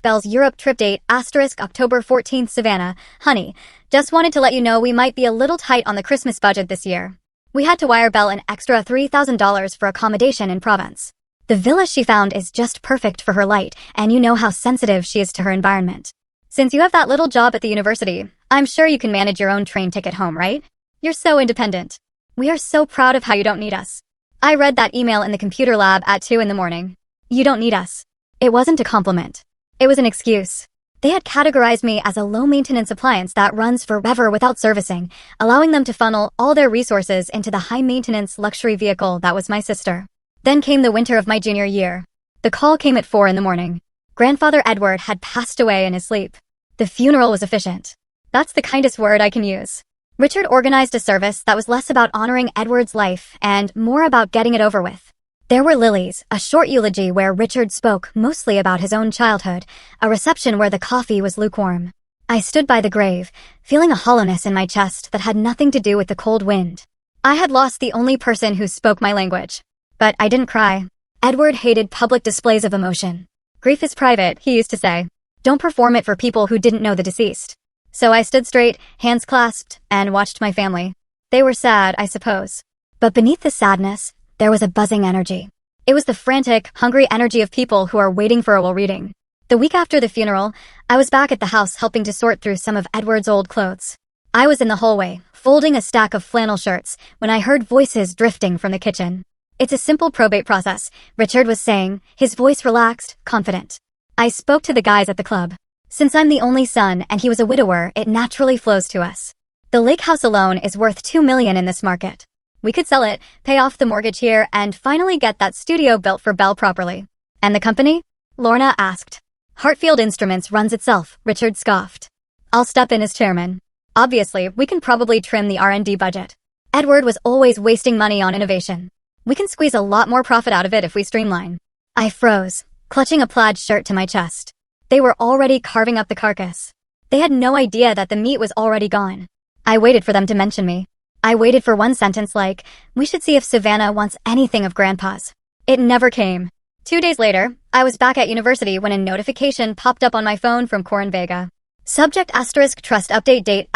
Belle's Europe trip date October 14th Savannah. Honey, just wanted to let you know we might be a little tight on the Christmas budget this year. We had to wire Belle an extra $3,000 for accommodation in Provence. The villa she found is just perfect for her light, and you know how sensitive she is to her environment. Since you have that little job at the university, I'm sure you can manage your own train ticket home, right? You're so independent. We are so proud of how you don't need us. I read that email in the computer lab at 2 in the morning. You don't need us. It wasn't a compliment. It was an excuse. They had categorized me as a low-maintenance appliance that runs forever without servicing, allowing them to funnel all their resources into the high-maintenance luxury vehicle that was my sister. Then came the winter of my junior year. The call came at 4 in the morning. Grandfather Edward had passed away in his sleep. The funeral was efficient. That's the kindest word I can use. Richard organized a service that was less about honoring Edward's life and more about getting it over with. There were lilies, a short eulogy where Richard spoke mostly about his own childhood, a reception where the coffee was lukewarm. I stood by the grave, feeling a hollowness in my chest that had nothing to do with the cold wind. I had lost the only person who spoke my language. But I didn't cry. Edward hated public displays of emotion. Grief is private, he used to say. Don't perform it for people who didn't know the deceased. So I stood straight, hands clasped, and watched my family. They were sad, I suppose. But beneath the sadness, there was a buzzing energy. It was the frantic, hungry energy of people who are waiting for a will reading. The week after the funeral, I was back at the house helping to sort through some of Edward's old clothes. I was in the hallway, folding a stack of flannel shirts, when I heard voices drifting from the kitchen. It's a simple probate process, Richard was saying, his voice relaxed, confident. I spoke to the guys at the club. Since I'm the only son and he was a widower, it naturally flows to us. The lake house alone is worth $2 million in this market. We could sell it, pay off the mortgage here, and finally get that studio built for Belle properly. And the company? Lorna asked. Hartfield Instruments runs itself, Richard scoffed. I'll step in as chairman. Obviously, we can probably trim the R&D budget. Edward was always wasting money on innovation. We can squeeze a lot more profit out of it if we streamline. I froze, clutching a plaid shirt to my chest. They were already carving up the carcass. They had no idea that the meat was already gone. I waited for them to mention me. I waited for one sentence like, we should see if Savannah wants anything of Grandpa's. It never came. 2 days later, I was back at university when a notification popped up on my phone from Corin Vega. Subject * trust update date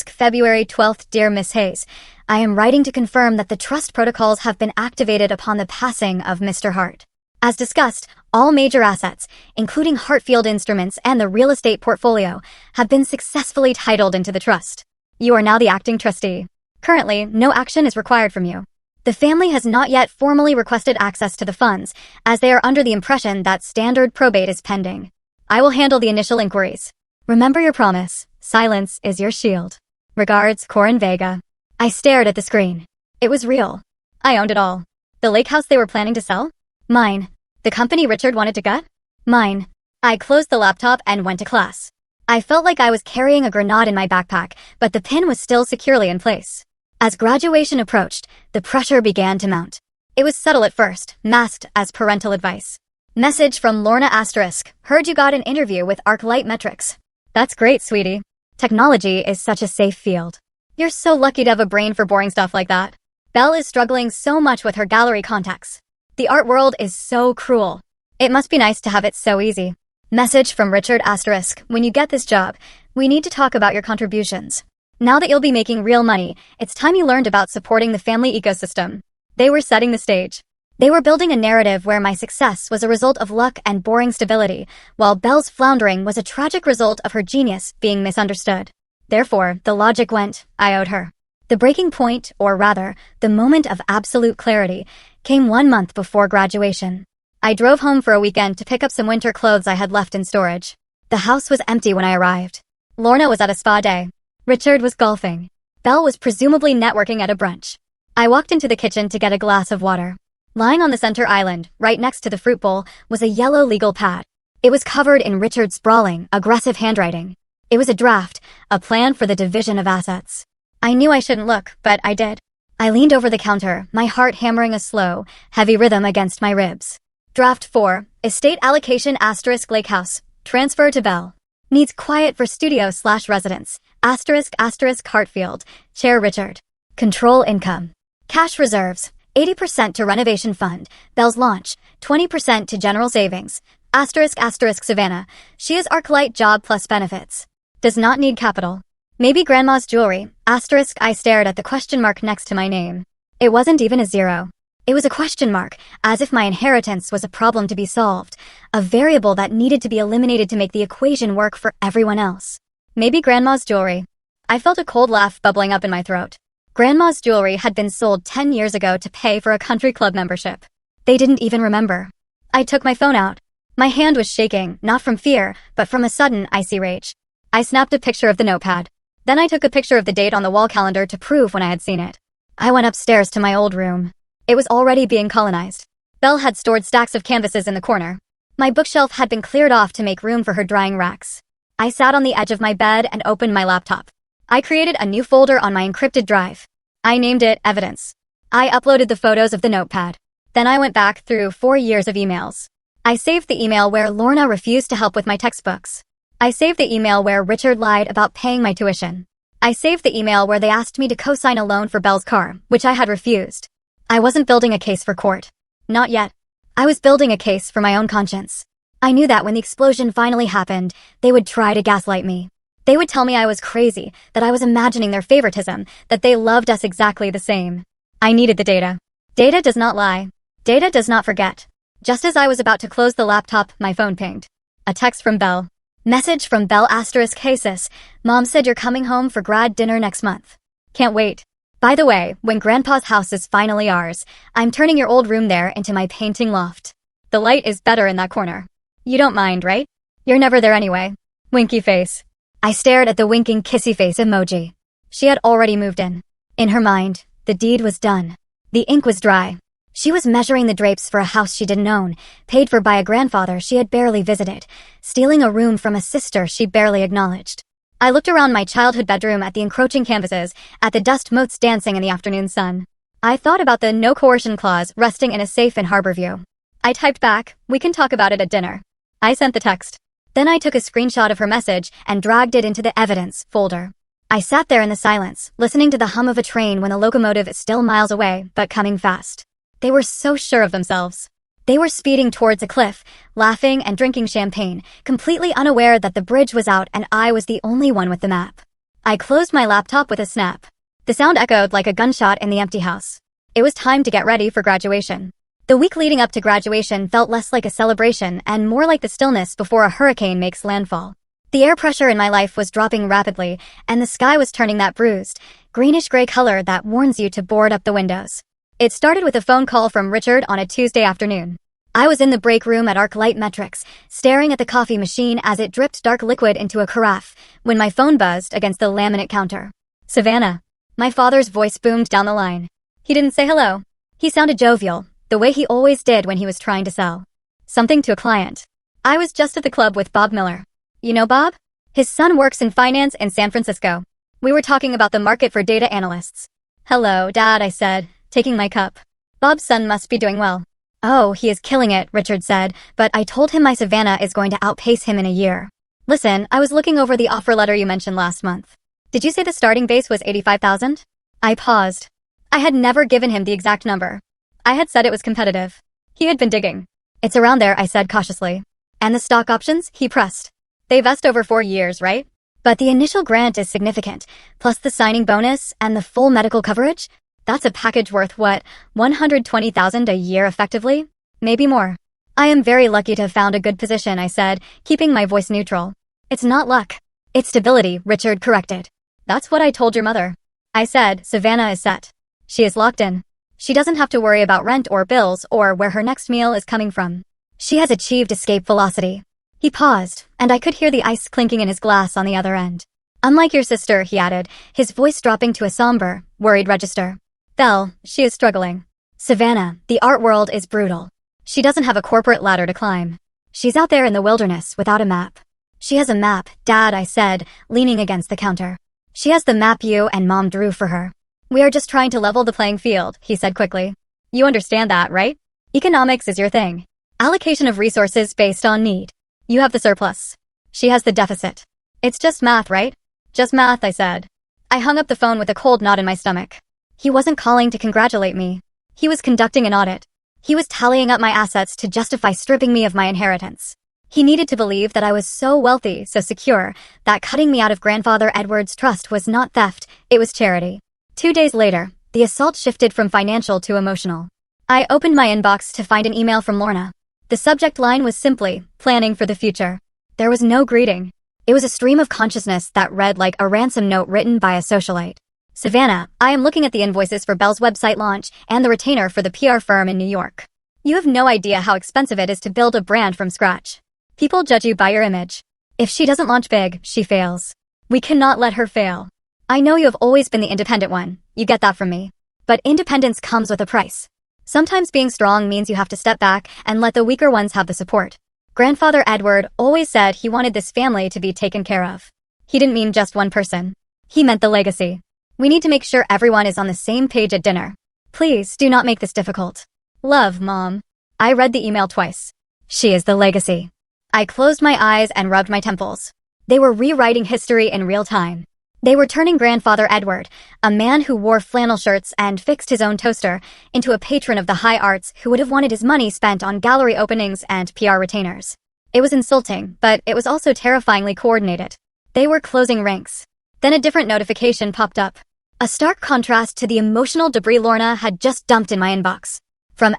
* February 12th. Dear Miss Hayes, I am writing to confirm that the trust protocols have been activated upon the passing of Mr. Hart. As discussed, all major assets, including Hartfield Instruments and the real estate portfolio, have been successfully titled into the trust. You are now the acting trustee. Currently, no action is required from you. The family has not yet formally requested access to the funds, as they are under the impression that standard probate is pending. I will handle the initial inquiries. Remember your promise. Silence is your shield. Regards, Corin Vega. I stared at the screen. It was real. I owned it all. The lake house they were planning to sell? Mine. The company Richard wanted to gut? Mine. I closed the laptop and went to class. I felt like I was carrying a grenade in my backpack, but the pin was still securely in place. As graduation approached, the pressure began to mount. It was subtle at first, masked as parental advice. Message from Lorna *, heard you got an interview with ArcLight Metrics. That's great, sweetie. Technology is such a safe field. You're so lucky to have a brain for boring stuff like that. Belle is struggling so much with her gallery contacts. The art world is so cruel. It must be nice to have it so easy. Message from Richard *, when you get this job, we need to talk about your contributions. Now that you'll be making real money, it's time you learned about supporting the family ecosystem. They were setting the stage. They were building a narrative where my success was a result of luck and boring stability, while Belle's floundering was a tragic result of her genius being misunderstood. Therefore, the logic went, I owed her. The breaking point, or rather, the moment of absolute clarity, came 1 month before graduation. I drove home for a weekend to pick up some winter clothes I had left in storage. The house was empty when I arrived. Lorna was at a spa day. Richard was golfing. Belle was presumably networking at a brunch. I walked into the kitchen to get a glass of water. Lying on the center island, right next to the fruit bowl, was a yellow legal pad. It was covered in Richard's sprawling, aggressive handwriting. It was a draft, a plan for the division of assets. I knew I shouldn't look, but I did. I leaned over the counter, my heart hammering a slow, heavy rhythm against my ribs. Draft 4, Estate Allocation * Lake House, Transfer to Belle. Needs quiet for studio/residence, * Hartfield, Chair Richard. Control income. Cash reserves, 80% to renovation fund, Belle's launch, 20% to general savings, * Savannah, she is ArcLight job plus benefits. Does not need capital. Maybe grandma's jewelry, * I stared at the question mark next to my name. It wasn't even a zero. It was a question mark, as if my inheritance was a problem to be solved, a variable that needed to be eliminated to make the equation work for everyone else. Maybe grandma's jewelry. I felt a cold laugh bubbling up in my throat. Grandma's jewelry had been sold 10 years ago to pay for a country club membership. They didn't even remember. I took my phone out. My hand was shaking, not from fear, but from a sudden icy rage. I snapped a picture of the notepad. Then I took a picture of the date on the wall calendar to prove when I had seen it. I went upstairs to my old room. It was already being colonized. Belle had stored stacks of canvases in the corner. My bookshelf had been cleared off to make room for her drying racks. I sat on the edge of my bed and opened my laptop. I created a new folder on my encrypted drive. I named it Evidence. I uploaded the photos of the notepad. Then I went back through 4 years of emails. I saved the email where Lorna refused to help with my textbooks. I saved the email where Richard lied about paying my tuition. I saved the email where they asked me to co-sign a loan for Belle's car, which I had refused. I wasn't building a case for court. Not yet. I was building a case for my own conscience. I knew that when the explosion finally happened, they would try to gaslight me. They would tell me I was crazy, that I was imagining their favoritism, that they loved us exactly the same. I needed the data. Data does not lie. Data does not forget. Just as I was about to close the laptop, my phone pinged. A text from Belle. Message from Belle *Cases. Mom said you're coming home for grad dinner next month. Can't wait. By the way, when Grandpa's house is finally ours, I'm turning your old room there into my painting loft. The light is better in that corner. You don't mind, right? You're never there anyway. Winky face. I stared at the winking kissy face emoji. She had already moved in. In her mind, the deed was done. The ink was dry. She was measuring the drapes for a house she didn't own, paid for by a grandfather she had barely visited, stealing a room from a sister she barely acknowledged. I looked around my childhood bedroom at the encroaching canvases, at the dust motes dancing in the afternoon sun. I thought about the no coercion clause resting in a safe in Harborview. I typed back, "We can talk about it at dinner." I sent the text. Then I took a screenshot of her message and dragged it into the Evidence folder. I sat there in the silence, listening to the hum of a train when the locomotive is still miles away, but coming fast. They were so sure of themselves. They were speeding towards a cliff, laughing and drinking champagne, completely unaware that the bridge was out and I was the only one with the map. I closed my laptop with a snap. The sound echoed like a gunshot in the empty house. It was time to get ready for graduation. The week leading up to graduation felt less like a celebration and more like the stillness before a hurricane makes landfall. The air pressure in my life was dropping rapidly, and the sky was turning that bruised, greenish-gray color that warns you to board up the windows. It started with a phone call from Richard on a Tuesday afternoon. I was in the break room at ArcLight Metrics, staring at the coffee machine as it dripped dark liquid into a carafe, when my phone buzzed against the laminate counter. "Savannah." My father's voice boomed down the line. He didn't say hello. He sounded jovial, the way he always did when he was trying to sell something to a client. I was just at the club with Bob Miller. You know Bob? His son works in finance in San Francisco. We were talking about the market for data analysts. "Hello, Dad," I said, taking my cup. "Bob's son must be doing well." "Oh, he is killing it," Richard said, "but I told him my Savannah is going to outpace him in a year." "Listen, I was looking over the offer letter you mentioned last month. Did you say the starting base was 85,000? I paused. I had never given him the exact number. I had said it was competitive. He had been digging. "It's around there," I said cautiously. "And the stock options?" he pressed. "They vest over 4 years, right? But the initial grant is significant, plus the signing bonus and the full medical coverage? That's a package worth what, 120,000 a year effectively? Maybe more." "I am very lucky to have found a good position," I said, keeping my voice neutral. "It's not luck. It's stability," Richard corrected. "That's what I told your mother." I said, "Savannah is set. She is locked in. She doesn't have to worry about rent or bills or where her next meal is coming from. She has achieved escape velocity." He paused, and I could hear the ice clinking in his glass on the other end. "Unlike your sister," he added, his voice dropping to a somber, worried register. "Belle, she is struggling. Savannah, the art world is brutal. She doesn't have a corporate ladder to climb. She's out there in the wilderness without a map." "She has a map, Dad," I said, leaning against the counter. "She has the map you and Mom drew for her." "We are just trying to level the playing field," he said quickly. "You understand that, right? Economics is your thing. Allocation of resources based on need. You have the surplus. She has the deficit. It's just math, right?" "Just math," I said. I hung up the phone with a cold knot in my stomach. He wasn't calling to congratulate me. He was conducting an audit. He was tallying up my assets to justify stripping me of my inheritance. He needed to believe that I was so wealthy, so secure, that cutting me out of Grandfather Edward's trust was not theft, it was charity. 2 days later, the assault shifted from financial to emotional. I opened my inbox to find an email from Lorna. The subject line was simply, "Planning for the future." There was no greeting. It was a stream of consciousness that read like a ransom note written by a socialite. "Savannah, I am looking at the invoices for Belle's website launch and the retainer for the PR firm in New York. You have no idea how expensive it is to build a brand from scratch. People judge you by your image. If she doesn't launch big, she fails. We cannot let her fail. I know you have always been the independent one, you get that from me. But independence comes with a price. Sometimes being strong means you have to step back and let the weaker ones have the support. Grandfather Edward always said he wanted this family to be taken care of. He didn't mean just one person. He meant the legacy. We need to make sure everyone is on the same page at dinner. Please do not make this difficult. Love, Mom. I read the email twice. She is the legacy. I closed my eyes and rubbed my temples. They were rewriting history in real time. They were turning Grandfather Edward, a man who wore flannel shirts and fixed his own toaster, into a patron of the high arts who would have wanted his money spent on gallery openings and PR retainers. It was insulting, but it was also terrifyingly coordinated. They were closing ranks. Then a different notification popped up. A stark contrast to the emotional debris Lorna had just dumped in my inbox. From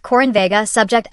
Corin Vega, subject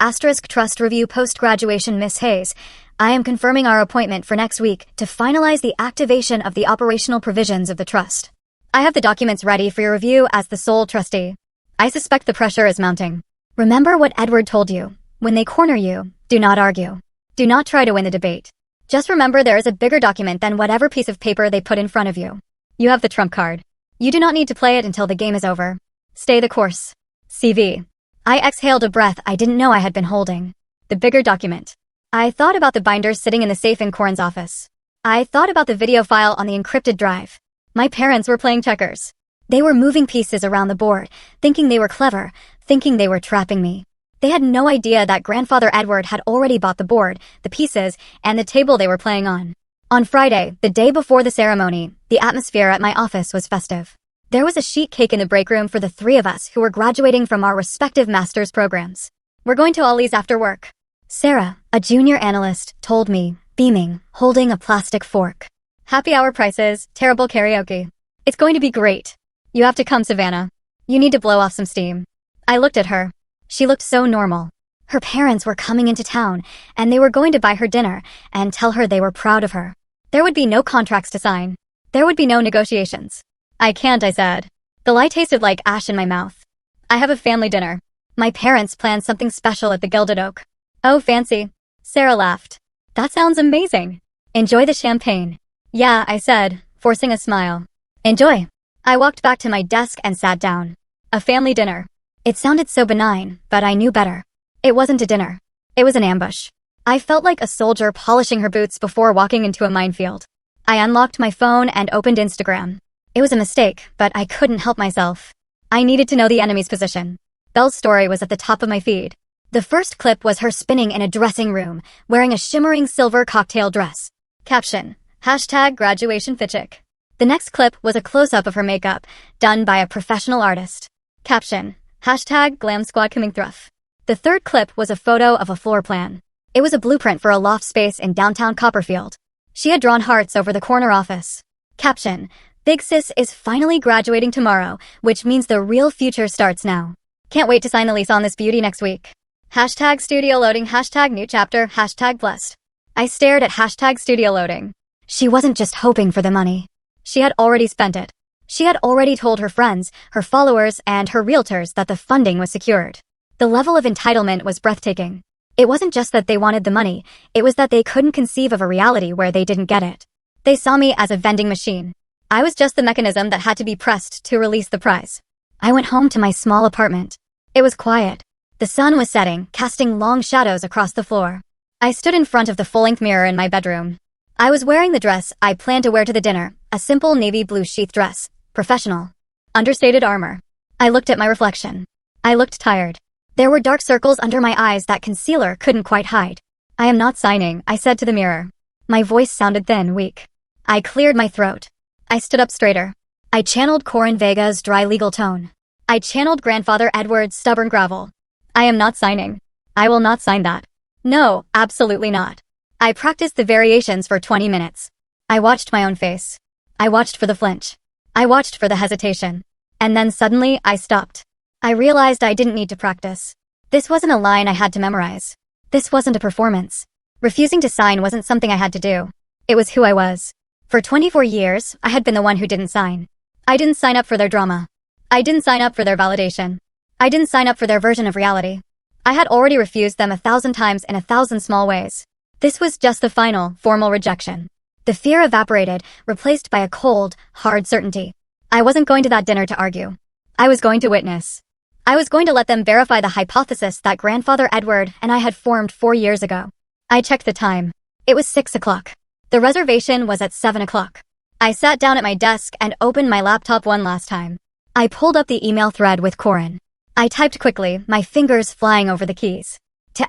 Trust Review Post-Graduation Miss Hayes, I am confirming our appointment for next week to finalize the activation of the operational provisions of the trust. I have the documents ready for your review as the sole trustee. I suspect the pressure is mounting. Remember what Edward told you. When they corner you, do not argue. Do not try to win the debate. Just remember there is a bigger document than whatever piece of paper they put in front of you. You have the trump card. You do not need to play it until the game is over. Stay the course. CV. I exhaled a breath I didn't know I had been holding. The bigger document. I thought about the binders sitting in the safe in Corin's office. I thought about the video file on the encrypted drive. My parents were playing checkers. They were moving pieces around the board, thinking they were clever, thinking they were trapping me. They had no idea that Grandfather Edward had already bought the board, the pieces, and the table they were playing on. On Friday, the day before the ceremony, the atmosphere at my office was festive. There was a sheet cake in the break room for the three of us who were graduating from our respective master's programs. We're going to Ollie's after work. Sarah, a junior analyst, told me, beaming, holding a plastic fork. Happy hour prices, terrible karaoke. It's going to be great. You have to come, Savannah. You need to blow off some steam. I looked at her. She looked so normal. Her parents were coming into town, and they were going to buy her dinner and tell her they were proud of her. There would be no contracts to sign. There would be no negotiations. I can't, I said. The lie tasted like ash in my mouth. I have a family dinner. My parents planned something special at the Gilded Oak. Oh, fancy. Sarah laughed. That sounds amazing. Enjoy the champagne. Yeah, I said, forcing a smile. Enjoy. I walked back to my desk and sat down. A family dinner. It sounded so benign, but I knew better. It wasn't a dinner. It was an ambush. I felt like a soldier polishing her boots before walking into a minefield. I unlocked my phone and opened Instagram. It was a mistake, but I couldn't help myself. I needed to know the enemy's position. Belle's story was at the top of my feed. The first clip was her spinning in a dressing room, wearing a shimmering silver cocktail dress. Caption, #graduationfitchick. The next clip was a close-up of her makeup, done by a professional artist. Caption, #glamsquadcomingthrough. The third clip was a photo of a floor plan. It was a blueprint for a loft space in downtown Copperfield. She had drawn hearts over the corner office. Caption, Big Sis is finally graduating tomorrow, which means the real future starts now. Can't wait to sign the lease on this beauty next week. #studio loading, #new chapter, #blessed. I stared at #studio loading. She wasn't just hoping for the money. She had already spent it. She had already told her friends, her followers, and her realtors that the funding was secured. The level of entitlement was breathtaking. It wasn't just that they wanted the money, it was that they couldn't conceive of a reality where they didn't get it. They saw me as a vending machine. I was just the mechanism that had to be pressed to release the prize. I went home to my small apartment. It was quiet. The sun was setting, casting long shadows across the floor. I stood in front of the full-length mirror in my bedroom. I was wearing the dress I planned to wear to the dinner, a simple navy blue sheath dress. Professional. Understated armor. I looked at my reflection. I looked tired. There were dark circles under my eyes that concealer couldn't quite hide. I am not signing, I said to the mirror. My voice sounded thin, weak. I cleared my throat. I stood up straighter. I channeled Corin Vega's dry legal tone. I channeled Grandfather Edward's stubborn gravel. I am not signing. I will not sign that. No, absolutely not. I practiced the variations for 20 minutes. I watched my own face. I watched for the flinch. I watched for the hesitation. And then suddenly, I stopped. I realized I didn't need to practice. This wasn't a line I had to memorize. This wasn't a performance. Refusing to sign wasn't something I had to do. It was who I was. For 24 years, I had been the one who didn't sign. I didn't sign up for their drama. I didn't sign up for their validation. I didn't sign up for their version of reality. I had already refused them 1,000 times in 1,000 small ways. This was just the final, formal rejection. The fear evaporated, replaced by a cold, hard certainty. I wasn't going to that dinner to argue. I was going to witness. I was going to let them verify the hypothesis that Grandfather Edward and I had formed 4 years ago. I checked the time. It was 6 o'clock. The reservation was at 7 o'clock. I sat down at my desk and opened my laptop one last time. I pulled up the email thread with Corin. I typed quickly, my fingers flying over the keys. To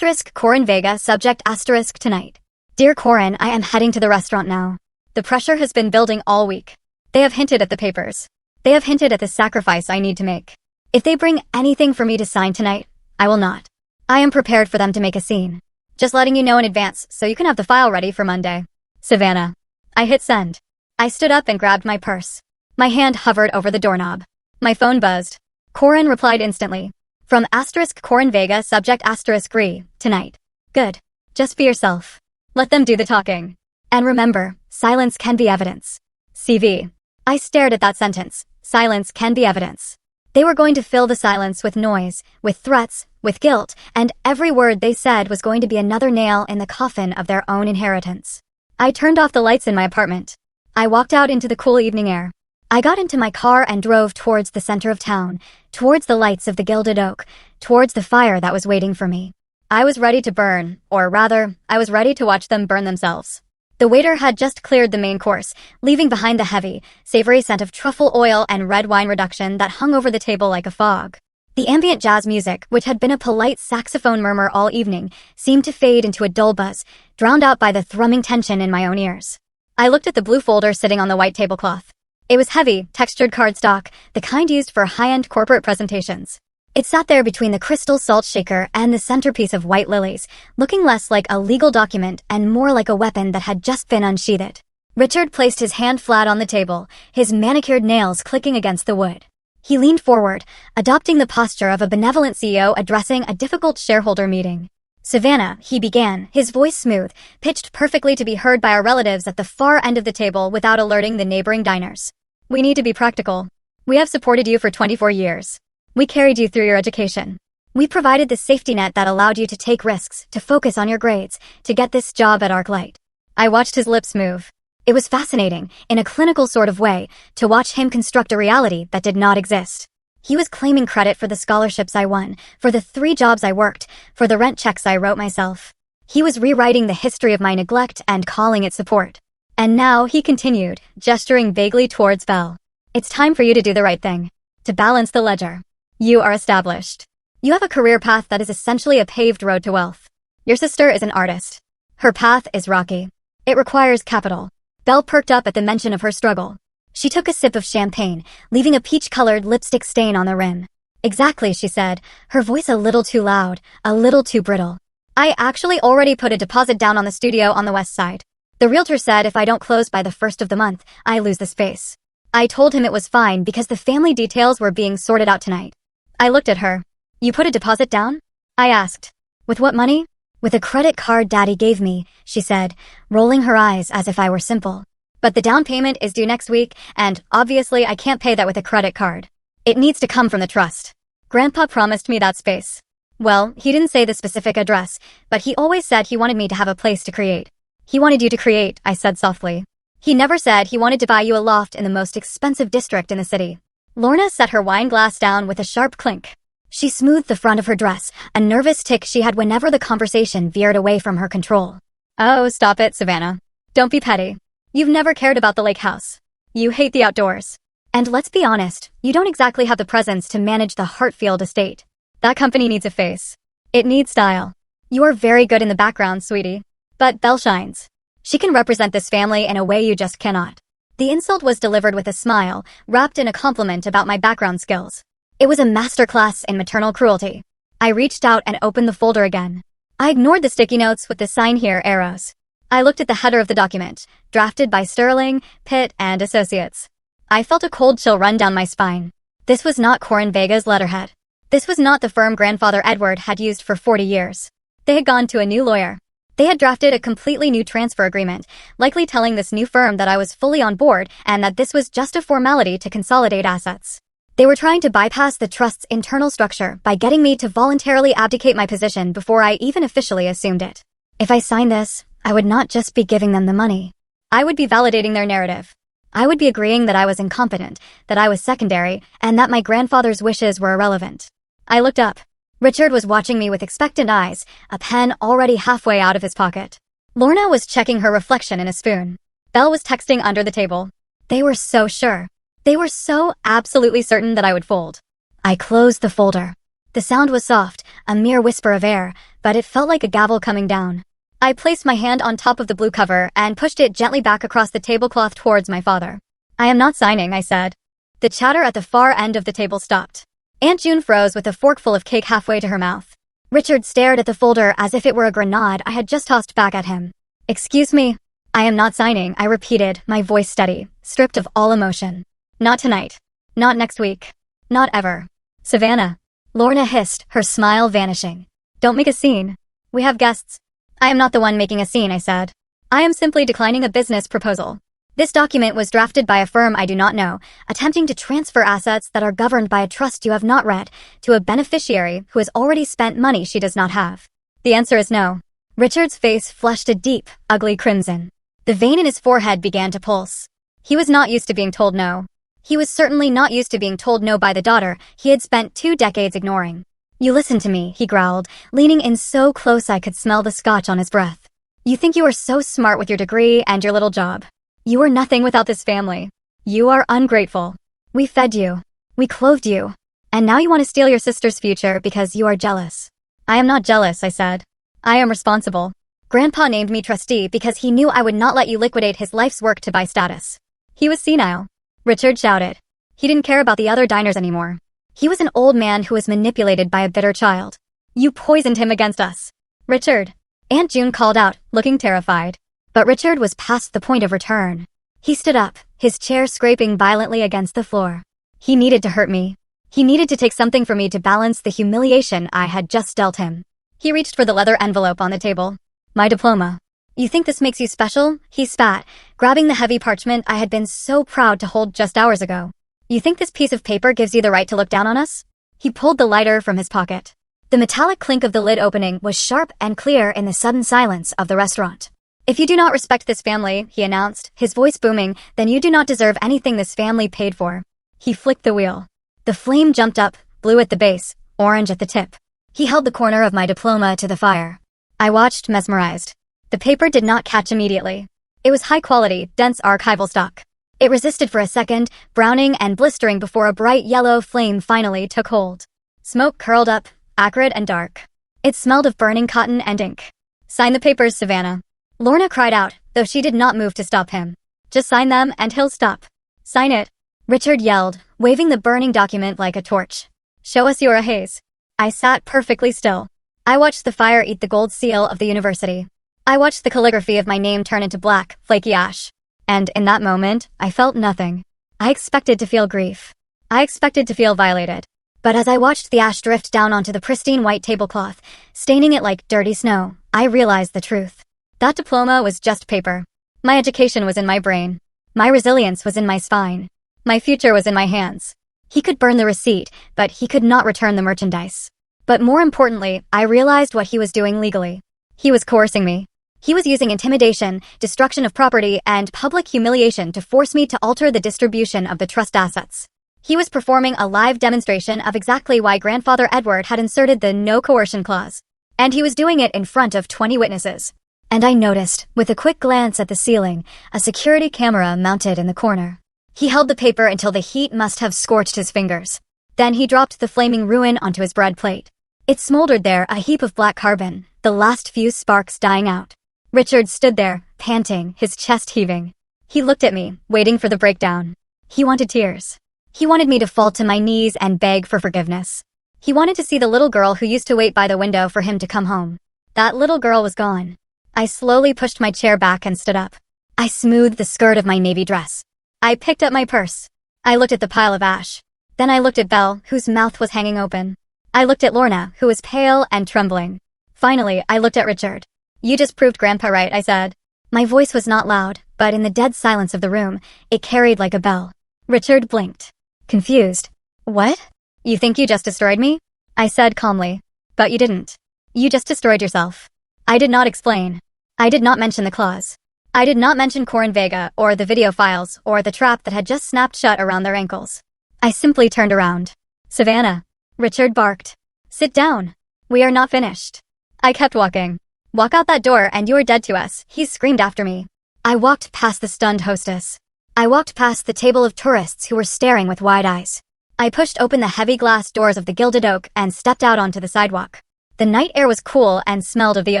* Corin Vega, subject * tonight. Dear Corin, I am heading to the restaurant now. The pressure has been building all week. They have hinted at the papers. They have hinted at the sacrifice I need to make. If they bring anything for me to sign tonight, I will not. I am prepared for them to make a scene. Just letting you know in advance so you can have the file ready for Monday. Savannah. I hit send. I stood up and grabbed my purse. My hand hovered over the doorknob. My phone buzzed. Corin replied instantly. From * Corin Vega, subject * Gri, tonight. Good. Just be yourself. Let them do the talking. And remember, silence can be evidence. CV. I stared at that sentence. Silence can be evidence. They were going to fill the silence with noise, with threats, with guilt, and every word they said was going to be another nail in the coffin of their own inheritance. I turned off the lights in my apartment. I walked out into the cool evening air. I got into my car and drove towards the center of town, towards the lights of the Gilded Oak, towards the fire that was waiting for me. I was ready to burn, or rather, I was ready to watch them burn themselves. The waiter had just cleared the main course, leaving behind the heavy, savory scent of truffle oil and red wine reduction that hung over the table like a fog. The ambient jazz music, which had been a polite saxophone murmur all evening, seemed to fade into a dull buzz, drowned out by the thrumming tension in my own ears. I looked at the blue folder sitting on the white tablecloth. It was heavy, textured cardstock, the kind used for high-end corporate presentations. It sat there between the crystal salt shaker and the centerpiece of white lilies, looking less like a legal document and more like a weapon that had just been unsheathed. Richard placed his hand flat on the table, his manicured nails clicking against the wood. He leaned forward, adopting the posture of a benevolent CEO addressing a difficult shareholder meeting. Savannah, he began, his voice smooth, pitched perfectly to be heard by our relatives at the far end of the table without alerting the neighboring diners. We need to be practical. We have supported you for 24 years. We carried you through your education. We provided the safety net that allowed you to take risks, to focus on your grades, to get this job at ArcLight. I watched his lips move. It was fascinating, in a clinical sort of way, to watch him construct a reality that did not exist. He was claiming credit for the scholarships I won, for the 3 jobs I worked, for the rent checks I wrote myself. He was rewriting the history of my neglect and calling it support. And now, he continued, gesturing vaguely towards Belle. It's time for you to do the right thing. To balance the ledger. You are established. You have a career path that is essentially a paved road to wealth. Your sister is an artist. Her path is rocky. It requires capital. Belle perked up at the mention of her struggle. She took a sip of champagne, leaving a peach-colored lipstick stain on the rim. Exactly, she said, her voice a little too loud, a little too brittle. I actually already put a deposit down on the studio on the west side. The realtor said if I don't close by the 1st of the month, I lose the space. I told him it was fine because the family details were being sorted out tonight. I looked at her. You put a deposit down? I asked. With what money? With a credit card Daddy gave me, she said, rolling her eyes as if I were simple. But the down payment is due next week, and obviously I can't pay that with a credit card. It needs to come from the trust. Grandpa promised me that space. Well, he didn't say the specific address, but he always said he wanted me to have a place to create. He wanted you to create, I said softly. He never said he wanted to buy you a loft in the most expensive district in the city. Lorna set her wine glass down with a sharp clink. She smoothed the front of her dress, a nervous tic she had whenever the conversation veered away from her control. Oh, stop it, Savannah. Don't be petty. You've never cared about the lake house. You hate the outdoors. And let's be honest, you don't exactly have the presence to manage the Hartfield estate. That company needs a face. It needs style. You're very good in the background, sweetie. But Belle shines. She can represent this family in a way you just cannot. The insult was delivered with a smile, wrapped in a compliment about my background skills. It was a masterclass in maternal cruelty. I reached out and opened the folder again. I ignored the sticky notes with the sign here arrows. I looked at the header of the document, drafted by Sterling, Pitt, and Associates. I felt a cold chill run down my spine. This was not Corin Vega's letterhead. This was not the firm grandfather Edward had used for 40 years. They had gone to a new lawyer. They had drafted a completely new transfer agreement, likely telling this new firm that I was fully on board and that this was just a formality to consolidate assets. They were trying to bypass the trust's internal structure by getting me to voluntarily abdicate my position before I even officially assumed it. If I signed this, I would not just be giving them the money. I would be validating their narrative. I would be agreeing that I was incompetent, that I was secondary, and that my grandfather's wishes were irrelevant. I looked up. Richard was watching me with expectant eyes, a pen already halfway out of his pocket. Lorna was checking her reflection in a spoon. Belle was texting under the table. They were so sure. They were so absolutely certain that I would fold. I closed the folder. The sound was soft, a mere whisper of air, but it felt like a gavel coming down. I placed my hand on top of the blue cover and pushed it gently back across the tablecloth towards my father. "I am not signing," I said. The chatter at the far end of the table stopped. Aunt June froze with a forkful of cake halfway to her mouth. Richard stared at the folder as if it were a grenade I had just tossed back at him. "Excuse me? I am not signing," I repeated, my voice steady, stripped of all emotion. "Not tonight. Not next week. Not ever." "Savannah," Lorna hissed, her smile vanishing. "Don't make a scene. We have guests." "I am not the one making a scene," I said. "I am simply declining a business proposal. This document was drafted by a firm I do not know, attempting to transfer assets that are governed by a trust you have not read to a beneficiary who has already spent money she does not have. The answer is no." Richard's face flushed a deep, ugly crimson. The vein in his forehead began to pulse. He was not used to being told no. He was certainly not used to being told no by the daughter he had spent 2 decades ignoring. "You listen to me," he growled, leaning in so close I could smell the scotch on his breath. "You think you are so smart with your degree and your little job. You are nothing without this family. You are ungrateful. We fed you. We clothed you. And now you want to steal your sister's future because you are jealous." "I am not jealous," I said. "I am responsible. Grandpa named me trustee because he knew I would not let you liquidate his life's work to buy status." He was senile. Richard shouted. He didn't care about the other diners anymore. He was an old man who was manipulated by a bitter child. "You poisoned him against us." "Richard," Aunt June called out, looking terrified. But Richard was past the point of return. He stood up, his chair scraping violently against the floor. He needed to hurt me. He needed to take something from me to balance the humiliation I had just dealt him. He reached for the leather envelope on the table. "My diploma. You think this makes you special?" he spat, grabbing the heavy parchment I had been so proud to hold just hours ago. "You think this piece of paper gives you the right to look down on us?" He pulled the lighter from his pocket. The metallic clink of the lid opening was sharp and clear in the sudden silence of the restaurant. "If you do not respect this family," he announced, his voice booming, "then you do not deserve anything this family paid for." He flicked the wheel. The flame jumped up, blue at the base, orange at the tip. He held the corner of my diploma to the fire. I watched, mesmerized. The paper did not catch immediately. It was high-quality, dense archival stock. It resisted for a second, browning and blistering before a bright yellow flame finally took hold. Smoke curled up, acrid and dark. It smelled of burning cotton and ink. "Sign the papers, Savannah." Lorna cried out, though she did not move to stop him. "Just sign them and he'll stop." "Sign it," Richard yelled, waving the burning document like a torch. "Show us you're a haze." I sat perfectly still. I watched the fire eat the gold seal of the university. I watched the calligraphy of my name turn into black, flaky ash. And in that moment, I felt nothing. I expected to feel grief. I expected to feel violated. But as I watched the ash drift down onto the pristine white tablecloth, staining it like dirty snow, I realized the truth. That diploma was just paper. My education was in my brain. My resilience was in my spine. My future was in my hands. He could burn the receipt, but he could not return the merchandise. But more importantly, I realized what he was doing legally. He was coercing me. He was using intimidation, destruction of property, and public humiliation to force me to alter the distribution of the trust assets. He was performing a live demonstration of exactly why Grandfather Edward had inserted the no coercion clause. And he was doing it in front of 20 witnesses. And I noticed, with a quick glance at the ceiling, a security camera mounted in the corner. He held the paper until the heat must have scorched his fingers. Then he dropped the flaming ruin onto his bread plate. It smoldered there, a heap of black carbon, the last few sparks dying out. Richard stood there, panting, his chest heaving. He looked at me, waiting for the breakdown. He wanted tears. He wanted me to fall to my knees and beg for forgiveness. He wanted to see the little girl who used to wait by the window for him to come home. That little girl was gone. I slowly pushed my chair back and stood up. I smoothed the skirt of my navy dress. I picked up my purse. I looked at the pile of ash. Then I looked at Belle, whose mouth was hanging open. I looked at Lorna, who was pale and trembling. Finally, I looked at Richard. "You just proved Grandpa right," I said. My voice was not loud, but in the dead silence of the room, it carried like a bell. Richard blinked. Confused. "What? You think you just destroyed me?" I said calmly. "But you didn't. You just destroyed yourself." I did not explain. I did not mention the clause. I did not mention Corin Vega, or the video files, or the trap that had just snapped shut around their ankles. I simply turned around. "Savannah," Richard barked. "Sit down. We are not finished." I kept walking. "Walk out that door and you are dead to us," he screamed after me. I walked past the stunned hostess. I walked past the table of tourists who were staring with wide eyes. I pushed open the heavy glass doors of the Gilded Oak and stepped out onto the sidewalk. The night air was cool and smelled of the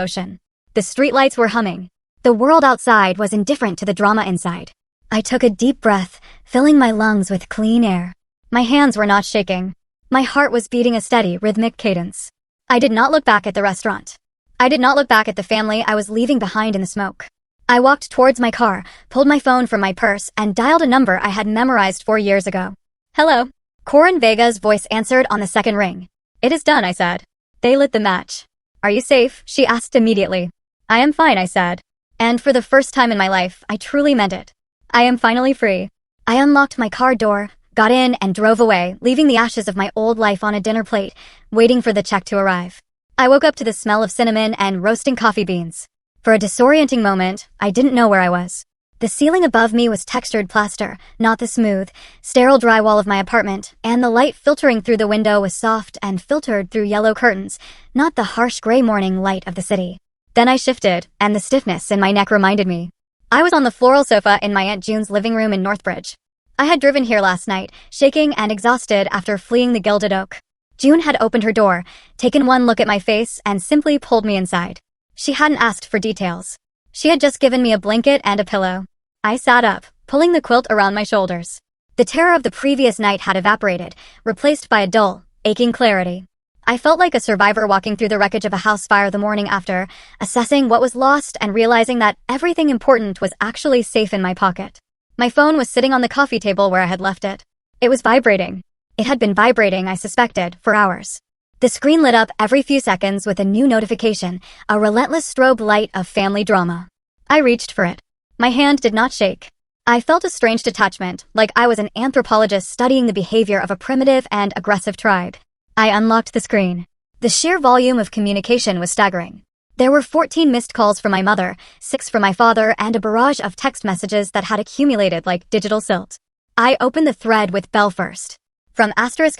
ocean. The streetlights were humming. The world outside was indifferent to the drama inside. I took a deep breath, filling my lungs with clean air. My hands were not shaking. My heart was beating a steady, rhythmic cadence. I did not look back at the restaurant. I did not look back at the family I was leaving behind in the smoke. I walked towards my car, pulled my phone from my purse, and dialed a number I had memorized 4 years ago. Hello. Corin Vega's voice answered on the second ring. It is done, I said. They lit the match. Are you safe? She asked immediately. I am fine, I said. And for the first time in my life, I truly meant it. I am finally free. I unlocked my car door, got in, and drove away, leaving the ashes of my old life on a dinner plate, waiting for the check to arrive. I woke up to the smell of cinnamon and roasting coffee beans. For a disorienting moment, I didn't know where I was. The ceiling above me was textured plaster, not the smooth, sterile drywall of my apartment, and the light filtering through the window was soft and filtered through yellow curtains, not the harsh gray morning light of the city. Then I shifted, and the stiffness in my neck reminded me. I was on the floral sofa in my Aunt June's living room in Northbridge. I had driven here last night, shaking and exhausted after fleeing the Gilded Oak. June had opened her door, taken one look at my face, and simply pulled me inside. She hadn't asked for details. She had just given me a blanket and a pillow. I sat up, pulling the quilt around my shoulders. The terror of the previous night had evaporated, replaced by a dull, aching clarity. I felt like a survivor walking through the wreckage of a house fire the morning after, assessing what was lost and realizing that everything important was actually safe in my pocket. My phone was sitting on the coffee table where I had left it. It was vibrating. It had been vibrating, I suspected, for hours. The screen lit up every few seconds with a new notification, a relentless strobe light of family drama. I reached for it. My hand did not shake. I felt a strange detachment, like I was an anthropologist studying the behavior of a primitive and aggressive tribe. I unlocked the screen. The sheer volume of communication was staggering. There were 14 missed calls from my mother, 6 from my father, and a barrage of text messages that had accumulated like digital silt. I opened the thread with Bell first. From